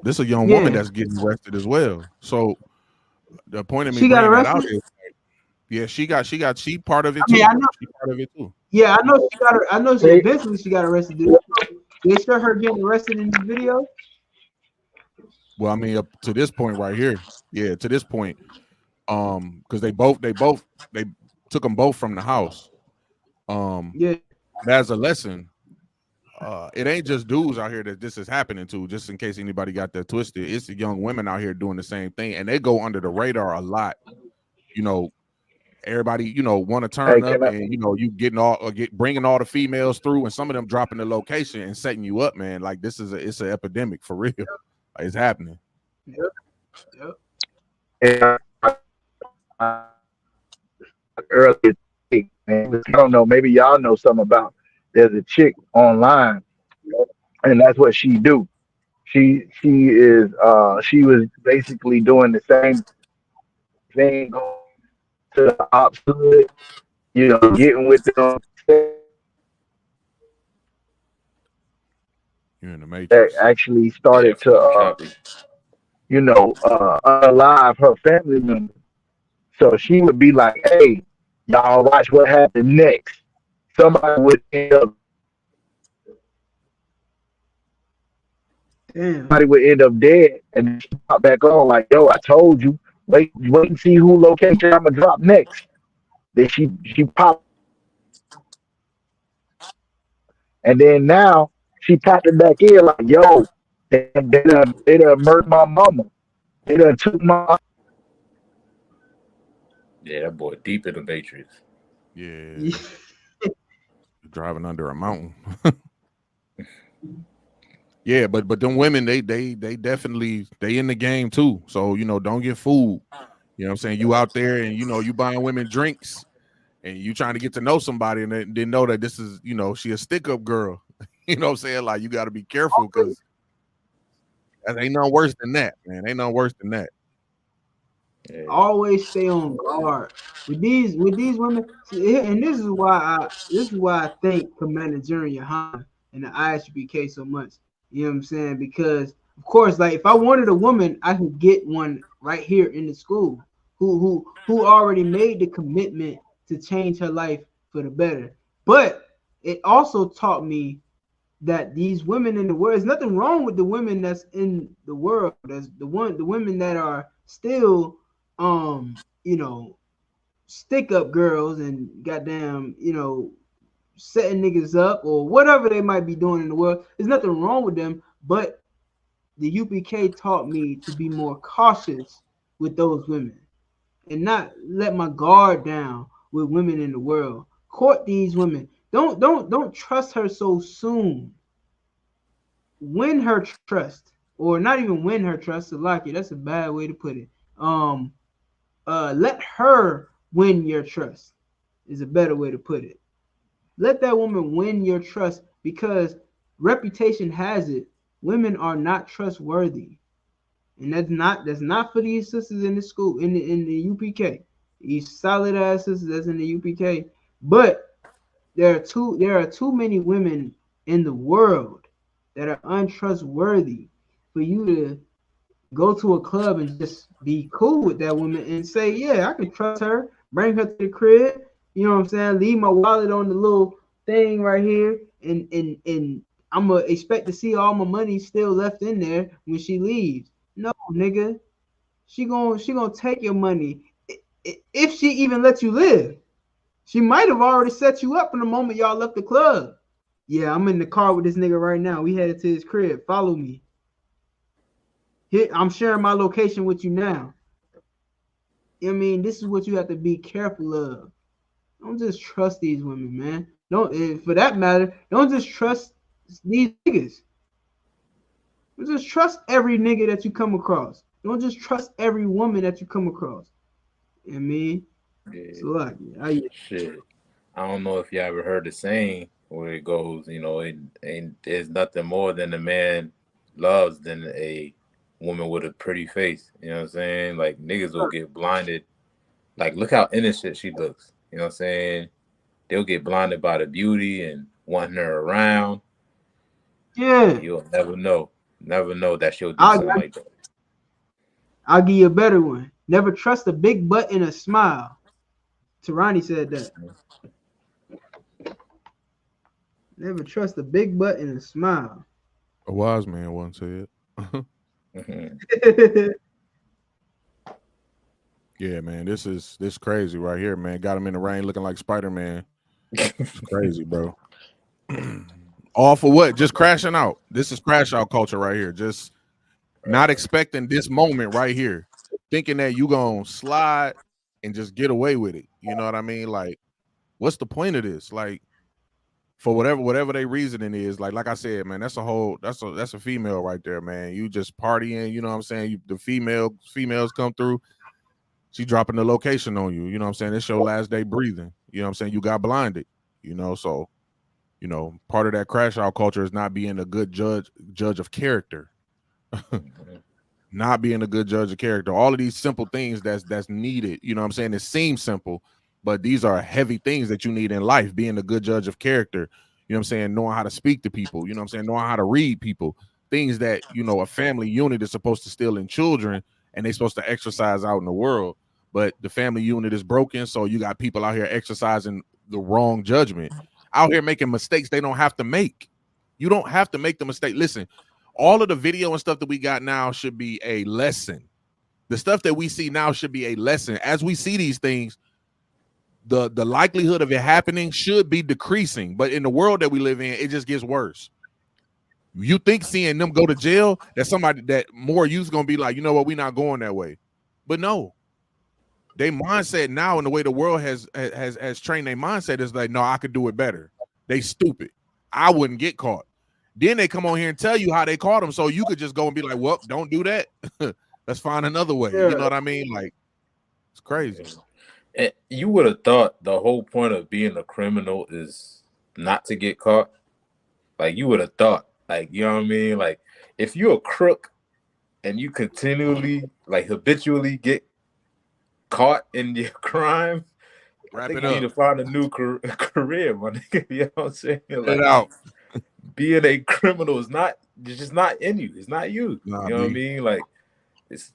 This is a young woman that's getting arrested as well. So the point of me bringing that out is, yeah, she part of it too. I know. She part of it too. Yeah, I know she got her. I know she eventually she got arrested. They show her getting arrested in the video. Well, I mean, up to this point right here, yeah, to this point, because they took them both from the house. Yeah, as a lesson, it ain't just dudes out here that this is happening to. Just in case anybody got that twisted, it's the young women out here doing the same thing, and they go under the radar a lot. Everybody, want to turn up, and you bringing all the females through, and some of them dropping the location and setting you up, man. Like it's an epidemic for real. It's happening. Yep. Earlier, man, I don't know. Maybe y'all know something about. There's a chick online, and that's what she do. She was basically doing the same thing to the ops hood, getting with them. You're in the Matrix. That actually started to, unalive her family member. So she would be like, "Hey, y'all watch what happened next." Somebody would end up. Somebody would end up dead, and she pop back on like, "Yo, I told you. Wait and see who location I'm gonna drop next." Then she popped, and then now she popped it back in like, "Yo, they done murdered my mama. They done took my." Yeah, that boy deep in the Matrix. Yeah. Driving under a mountain. Yeah, but them women, they definitely in the game too. So don't get fooled. You know what I'm saying? You out there and you buying women drinks and you trying to get to know somebody and then know that this is she a stick-up girl. You know what I'm saying? Like you got to be careful because ain't no worse than that, man. Ain't no worse than that. Yeah. Always stay on guard with these women, and this is why I thank Commander Junior Hunter and the ISBK so much. You know what I'm saying? Because of course, like if I wanted a woman, I could get one right here in the school who already made the commitment to change her life for the better. But it also taught me that these women in the world, there's nothing wrong with the women that's in the world. There's the women that are still stick up girls and goddamn, setting niggas up or whatever they might be doing in the world. There's nothing wrong with them, but the UPK taught me to be more cautious with those women and not let my guard down with women in the world. Court these women. Don't trust her so soon. Win her trust, or not even win her trust. Salaki, that's a bad way to put it. Let her win your trust is a better way to put it. Let that woman win your trust because reputation has it. Women are not trustworthy. And that's not for these sisters in the school, in the UPK. These solid ass sisters that's in the UPK. But there are too many women in the world that are untrustworthy for you to go to a club and just be cool with that woman and say, yeah, I can trust her, bring her to the crib, you know what I'm saying? Leave my wallet on the little thing right here, and I'm gonna expect to see all my money still left in there when she leaves. No, nigga, she gonna take your money if she even lets you live. She might have already set you up from the moment y'all left the club. Yeah, I'm in the car with this nigga right now. We headed to his crib. Follow me. Here, I'm sharing my location with you now. I mean, this is what you have to be careful of. Don't just trust these women, man. Don't, for that matter, don't just trust these niggas. Don't just trust every nigga that you come across. Don't just trust every woman that you come across. You know what I mean? Yeah. So like, Shit. I don't know if you ever heard the saying where it goes, you know, it ain't there's nothing more than a man loves than a woman with a pretty face. You know what I'm saying? Like niggas will get blinded. Like look how innocent she looks. You know what I'm saying? They'll get blinded by the beauty and wanting her around. yeah. You'll never know. Never know that she'll do I'll, something like that. I'll give you a better one. Never trust a big butt in a smile. Tarani said that. Never trust a big butt in a smile. A wise man once said. Yeah, man, this crazy right here, man. Got him in the rain looking like Spider-Man. It's crazy, bro. All for what? Just crashing out. This is crash out culture right here. Just not expecting this moment right here. Thinking that you gonna slide and just get away with it. You know what I mean? Like, what's the point of this? Like, for whatever their reasoning is, like I said, man, that's a female right there, man. You just partying, you know what I'm saying? The females come through. She dropping the location on you. You know what I'm saying? It's your last day breathing. You know what I'm saying? You got blinded. You know, so part of that crash out culture is not being a good judge of character. Not being a good judge of character. All of these simple things that's needed. You know what I'm saying? It seems simple, but these are heavy things that you need in life. Being a good judge of character. You know what I'm saying? Knowing how to speak to people. You know what I'm saying? Knowing how to read people. Things that, a family unit is supposed to instill in children, and they're supposed to exercise out in the world. But the family unit is broken, so you got people out here exercising the wrong judgment, out here making mistakes they don't have to make. You don't have to make the mistake. Listen, all of the video and stuff that we got now should be a lesson. The stuff that we see now should be a lesson. As we see these things, the likelihood of it happening should be decreasing. But in the world that we live in, it just gets worse. You think seeing them go to jail, that more youth's gonna be like, you know what, we're not going that way. But no, their mindset now, and the way the world has trained their mindset is like, no, I could do it better. They stupid. I wouldn't get caught. Then they come on here and tell you how they caught them, so you could just go and be like, well, don't do that. Let's find another way. Yeah. You know what I mean? Like, it's crazy. And you would have thought the whole point of being a criminal is not to get caught. Like, you would have thought, like, you know what I mean? Like, if you're a crook and you continually, like, habitually get caught in your crime, I think you need to find a new career, my nigga. You know what I'm saying? Like, being a criminal it's just not in you. It's not you. You know what I mean? Like, it's,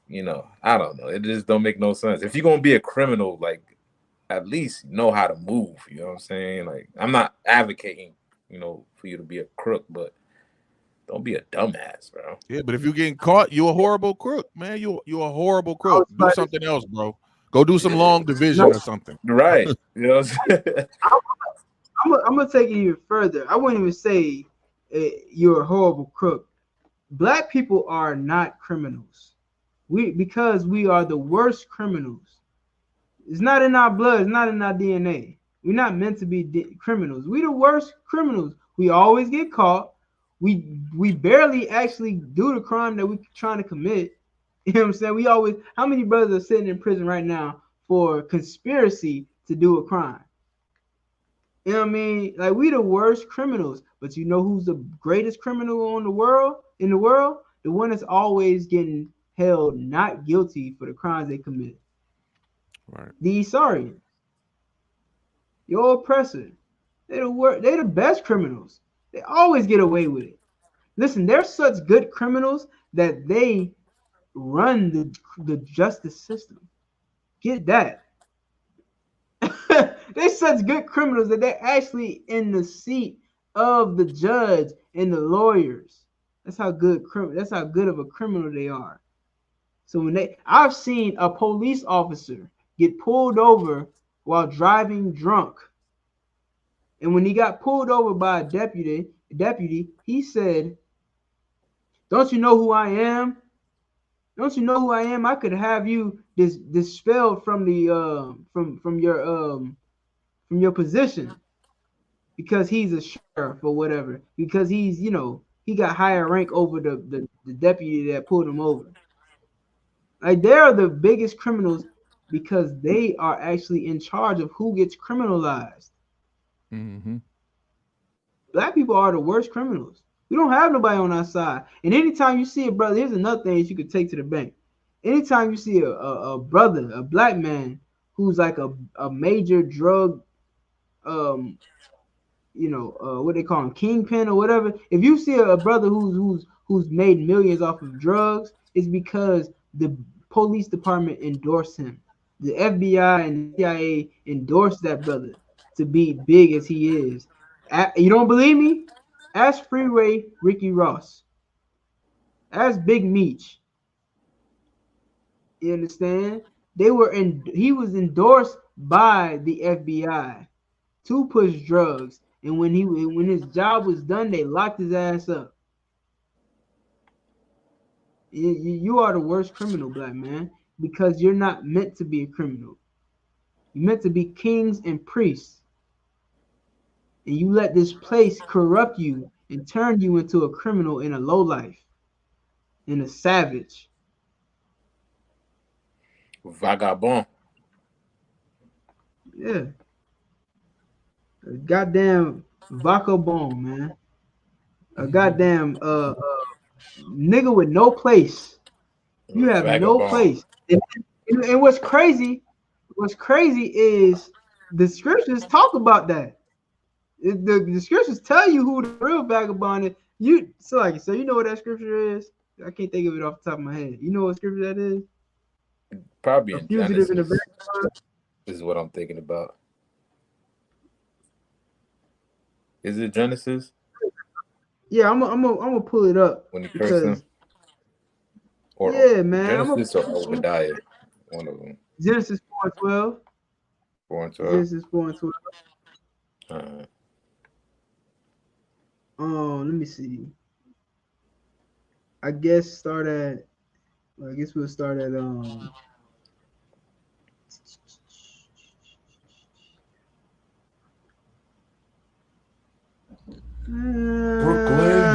I don't know. It just don't make no sense. If you're gonna be a criminal, like, at least know how to move. You know what I'm saying? Like, I'm not advocating, for you to be a crook, but don't be a dumbass, bro. Yeah, but if you're getting caught, you're a horrible crook, man. You're a horrible crook. Do something else, bro. Go do some long division or something. Right. You know what I'm saying? I'm gonna take it even further. I wouldn't even say you're a horrible crook. Black people are not criminals. Because we are the worst criminals. It's not in our blood. It's not in our DNA. We're not meant to be criminals. We're the worst criminals. We always get caught. We barely actually do the crime that we're trying to commit. You know what I'm saying? How many brothers are sitting in prison right now for conspiracy to do a crime? You know what I mean? Like, we the worst criminals. But you know who's the greatest criminal in the world? The one that's always getting held not guilty for the crimes they commit. Right. The Isarians. Your oppressor. They're the best criminals. They always get away with it. Listen, they're such good criminals that they run the justice system. Get that. They're such good criminals that they're actually in the seat of the judge and the lawyers. That's how good of a criminal they are. So I've seen a police officer get pulled over while driving drunk. And when he got pulled over by a deputy, he said, "Don't you know who I am? Don't you know who I am? I could have you dispelled from the from your position because he's a sheriff or whatever. Because he's he got higher rank over the deputy that pulled him over." Like they are the biggest criminals because they are actually in charge of who gets criminalized. Mm-hmm. Black people are the worst criminals. We don't have nobody on our side. And anytime you see a brother, here's another thing that you could take to the bank. Anytime you see a brother, a black man who's like a major drug, what they call him, kingpin or whatever. If you see a brother who's made millions off of drugs, it's because the police department endorsed him. The FBI and CIA endorsed that brother to be big as he is. You don't believe me? Ask Freeway Ricky Ross. Ask Big Meech. You understand? He was endorsed by the FBI to push drugs, and when his job was done, they locked his ass up. You are the worst criminal, black man, because you're not meant to be a criminal. You're meant to be kings and priests, and you let this place corrupt you and turn you into a criminal and a lowlife and a savage. Vagabond. Yeah. A goddamn vagabond, man. A goddamn nigga with no place. You have no place. And what's crazy is the scriptures talk about that. The scriptures tell you who the real vagabond is. So you know what that scripture is? I can't think of it off the top of my head. You know what scripture that is? Probably a in fugitive Genesis in the vagabond. is what I'm thinking about. Is it Genesis? Yeah, I'm gonna pull it up When he cursed because him? Or yeah, man. Genesis or Obadiah? One of them. Genesis 4:12. 4:12. Genesis 4:12. Let me see. I guess we'll start at Brooklyn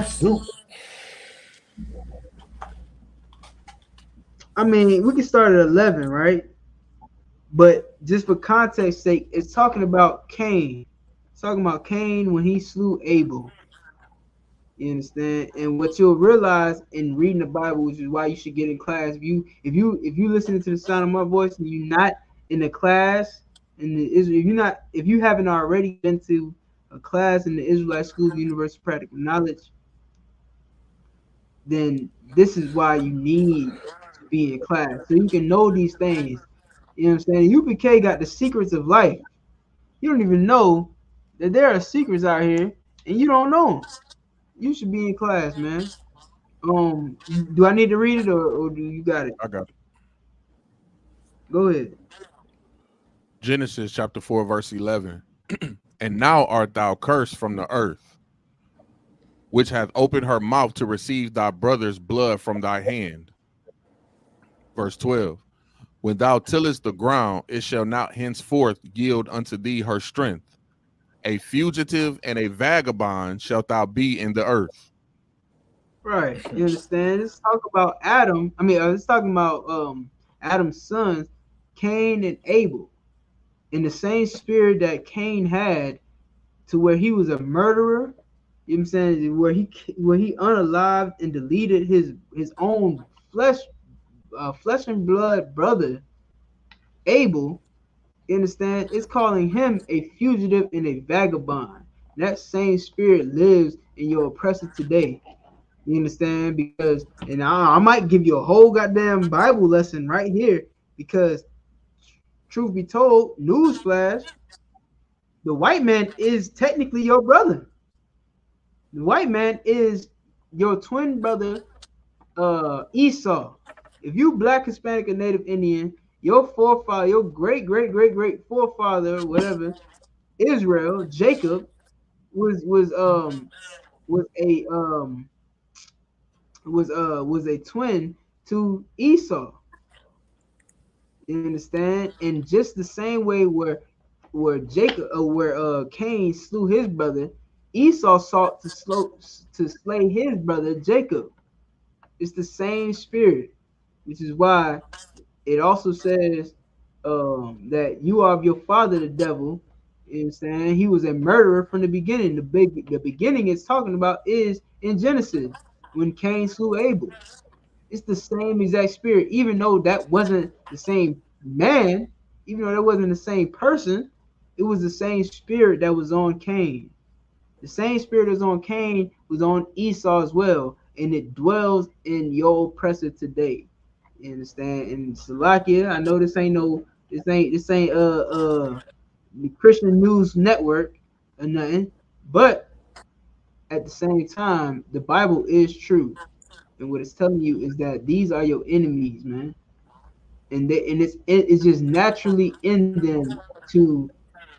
Soup. I mean, we can start at 11, right? But just for context sake, it's talking about Cain. It's talking about Cain when he slew Abel. You understand? And what you'll realize in reading the Bible, which is why you should get in class. If you listening to the sound of my voice and you're not in the class in the Israel, if you haven't already been to a class in the Israelite School of Universal Practical Knowledge, then this is why you need to be in class so you can know these things. You know what I'm saying? UPK got the secrets of life. You don't even know that there are secrets out here, and you don't know them. You should be in class, man. Do I need to read it or do you got it? I got it. Go ahead. Genesis chapter 4, verse 11. And now art thou cursed from the earth, which hath opened her mouth to receive thy brother's blood from thy hand. Verse 12. When thou tillest the ground, it shall not henceforth yield unto thee her strength. A fugitive and a vagabond shalt thou be in the earth. Right. You understand? Let's talk about Adam. Let's talk about Adam's sons, Cain and Abel. In the same spirit that Cain had, to where he was a murderer. You know what I'm saying? Where he unalived and deleted his own flesh and blood brother, Abel. You understand? It's calling him a fugitive and a vagabond. That same spirit lives in your oppressor today. You understand? Because, and I might give you a whole goddamn Bible lesson right here, because truth be told, newsflash, the white man is technically your brother. The white man is your twin brother, Esau. If you black, Hispanic, or Native Indian, your forefather, your great forefather, whatever, Israel, Jacob, was a twin to Esau. You understand? And just the same way where Cain slew his brother, Esau sought to slay his brother Jacob. It's the same spirit. which is why it also says that you are of your father, the devil. You know what I'm saying? He was a murderer from the beginning. The beginning it's talking about is in Genesis when Cain slew Abel. It's the same exact spirit, even though that wasn't the same man, even though that wasn't the same person, it was the same spirit that was on Cain. The same spirit that was on Cain was on Esau as well, and it dwells in your oppressor today. You understand? And Salakia, I know this ain't the Christian News Network or nothing, but at the same time, the Bible is true. And what it's telling you is that these are your enemies, man. And it's just naturally in them to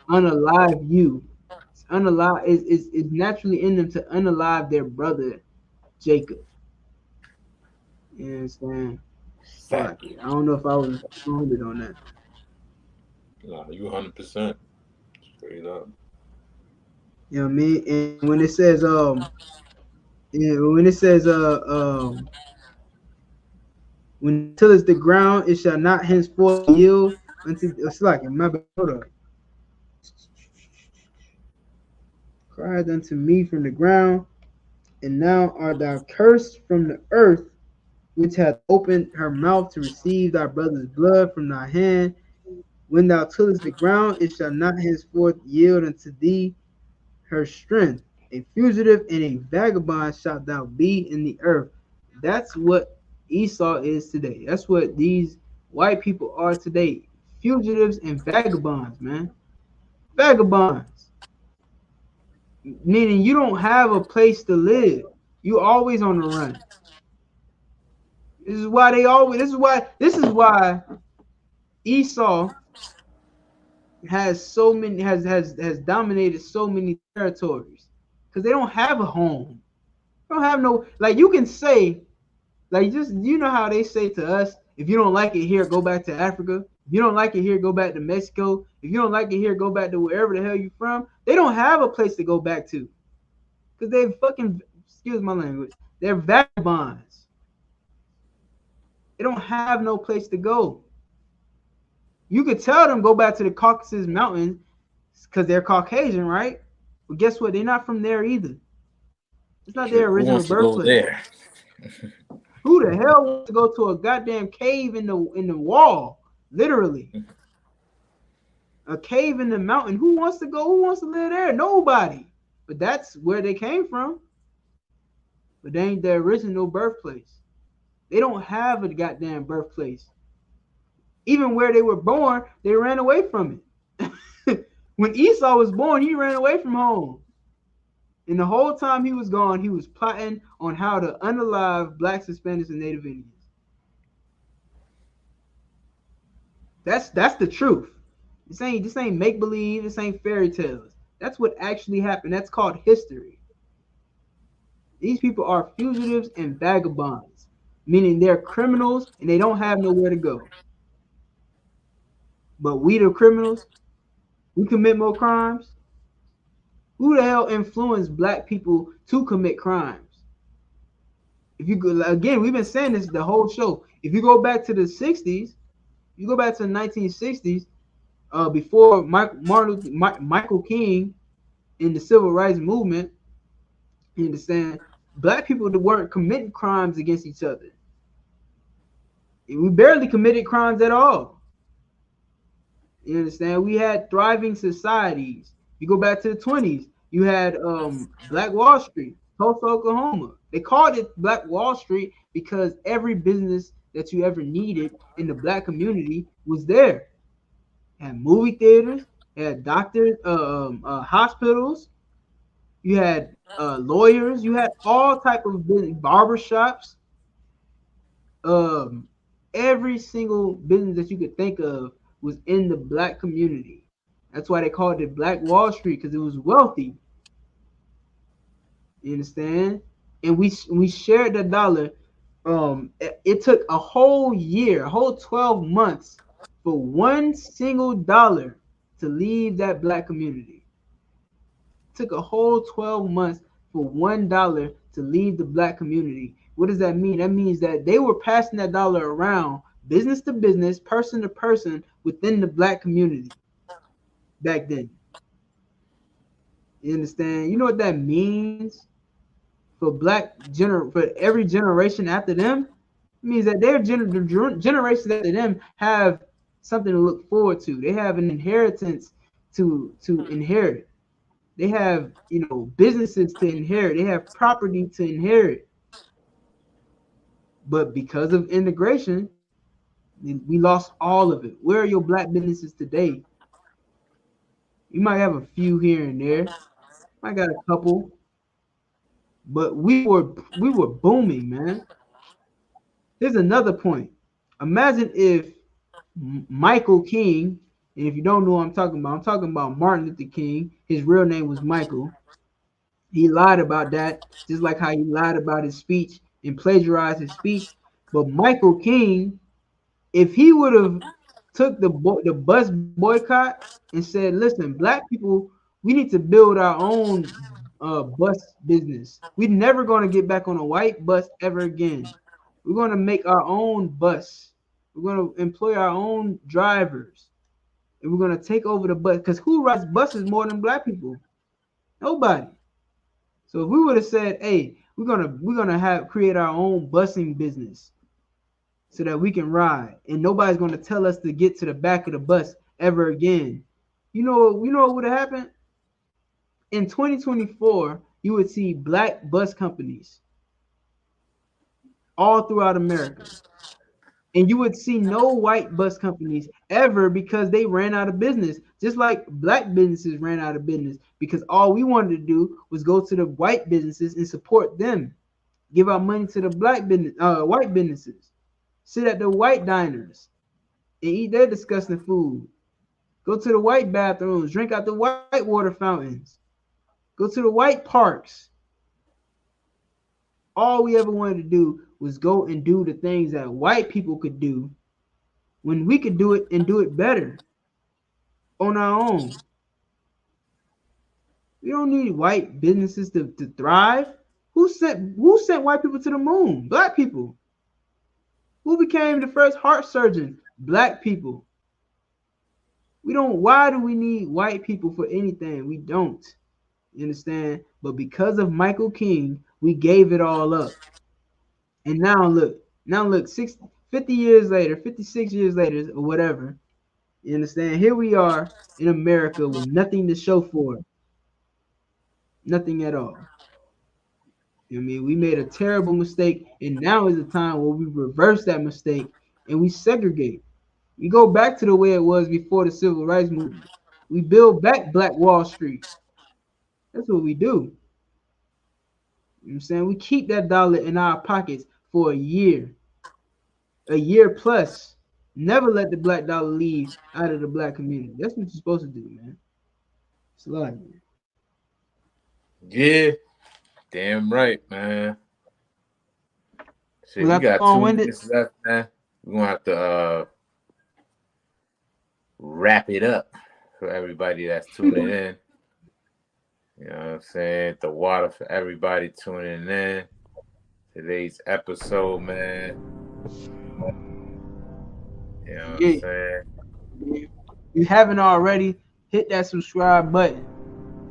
unalive you. It's naturally in them to unalive their brother Jacob. You understand? Like, I don't know if I was responded on that. Nah, you 100%. Straight up. You know what I mean? And when it says when it says when till it's the ground, it shall not henceforth yield unto it's like my bad, hold up. Cried unto me from the ground, and now art thou cursed from the earth, which hath opened her mouth to receive thy brother's blood from thy hand. When thou tillest the ground, it shall not henceforth yield unto thee her strength. A fugitive and a vagabond shalt thou be in the earth. That's what Esau is today. That's what these white people are today. Fugitives and vagabonds, man. Vagabonds. Meaning you don't have a place to live. You always on the run. This is why Esau has dominated so many territories. Because they don't have a home. They don't have no, like, you can say, like, just, you know how they say to us, if you don't like it here, go back to Africa. If you don't like it here, go back to Mexico. If you don't like it here, go back to wherever the hell you're from. They don't have a place to go back to. Because they're fucking, excuse my language, they're vagabonds. They don't have no place to go. You could tell them go back to the Caucasus Mountains because they're Caucasian, right? But guess what? They're not from there either. It's not their original birthplace. Who wants to go there? Who the hell wants to go to a goddamn cave in the wall? Literally. A cave in the mountain. Who wants to go? Who wants to live there? Nobody. But that's where they came from. But they ain't their original birthplace. They don't have a goddamn birthplace. Even where they were born, they ran away from it. When Esau was born, he ran away from home. And the whole time he was gone, he was plotting on how to unalive blacks, Hispanics, and Native Indians. That's the truth. This ain't make believe. This ain't fairy tales. That's what actually happened. That's called history. These people are fugitives and vagabonds, meaning they're criminals and they don't have nowhere to go. But we, the criminals, we commit more crimes. Who the hell influenced black people to commit crimes? If you go, again, we've been saying this the whole show. If you go back to the 60s, you go back to the 1960s, before Michael King in the civil rights movement, you understand, black people that weren't committing crimes against each other. We barely committed crimes at all. You understand? We had thriving societies. You go back to the 20s, you had Black Wall Street, Tulsa, Oklahoma. They called it Black Wall Street because every business that you ever needed in the black community was there. You had movie theaters, you had doctors, hospitals, you had lawyers, you had all type of business, barbershops, every single business that you could think of was in the black community. That's why they called it Black Wall Street, because it was wealthy. You understand? And we shared the dollar. It took a whole year, a whole 12 months for one single dollar to leave that black community. It took a whole 12 months for $1 to leave the black community, What does that mean? That means that they were passing that dollar around, business to business, person to person, within the black community back then. You understand? You know what that means for for every generation after them? It means that their generations after them have something to look forward to. They have an inheritance to inherit. They have, businesses to inherit. They have property to inherit. But because of integration, we lost all of it. Where are your black businesses today? You might have a few here and there. I got a couple, but we were booming, man. Here's another point. Imagine if Michael King, and if you don't know what I'm talking about Martin Luther King. His real name was Michael. He lied about that, just like how he lied about his speech and plagiarized his speech. But Michael King, if he would have took the bus boycott and said, "Listen, black people, we need to build our own bus business. We're never going to get back on a white bus ever again. We're going to make our own bus. We're going to employ our own drivers, and we're going to take over the bus. Because who rides buses more than black people? Nobody. So if we would have said, "Hey, we're gonna create our own busing business, so that we can ride, and nobody's gonna tell us to get to the back of the bus ever again," you know what would have happened? In 2024, you would see black bus companies all throughout America. And you would see no white bus companies ever, because they ran out of business, just like black businesses ran out of business, because all we wanted to do was go to the white businesses and support them, give our money to the white businesses, sit at the white diners and eat their disgusting food, go to the white bathrooms, drink out the white water fountains, go to the white parks. All we ever wanted to do was go and do the things that white people could do, when we could do it and do it better on our own. We don't need white businesses to thrive. Who sent white people to the moon? Black people. Who became the first heart surgeon? Black people. Why do we need white people for anything? We don't. You understand? But because of Michael King, we gave it all up. And now look, 50 years later, 56 years later, or whatever, you understand? Here we are in America with nothing to show for it. Nothing at all. I mean, we made a terrible mistake, and now is the time where we reverse that mistake and we segregate. We go back to the way it was before the Civil Rights Movement. We build back Black Wall Street. That's what we do. You know what I'm saying? We keep that dollar in our pockets for a year plus. Never let the black dollar leave out of the black community. That's what you're supposed to do, man. It's a lot, man. Yeah, damn right, man. Shit, we got 2 minutes left, man. We're gonna have to wrap it up for everybody that's tuning in. You know what I'm saying? The water for everybody tuning in. Today's episode, man. You know what I'm saying? If you haven't already, hit that subscribe button.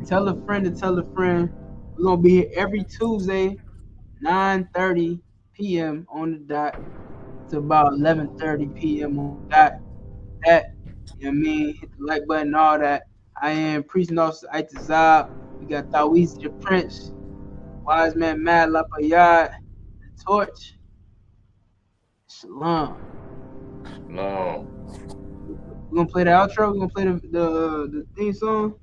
Tell a friend to tell a friend. We're going to be here every Tuesday, 9:30 p.m. on the dot to about 11:30 p.m. on the dot. That, you know what I mean? Hit the like button, all that. I am Priest Officer Itazab. We got Tawiz the Prince, Wise Man Mad Lapayad, The Torch. Shalom. No. We're going to play the outro. We're going to play the theme song.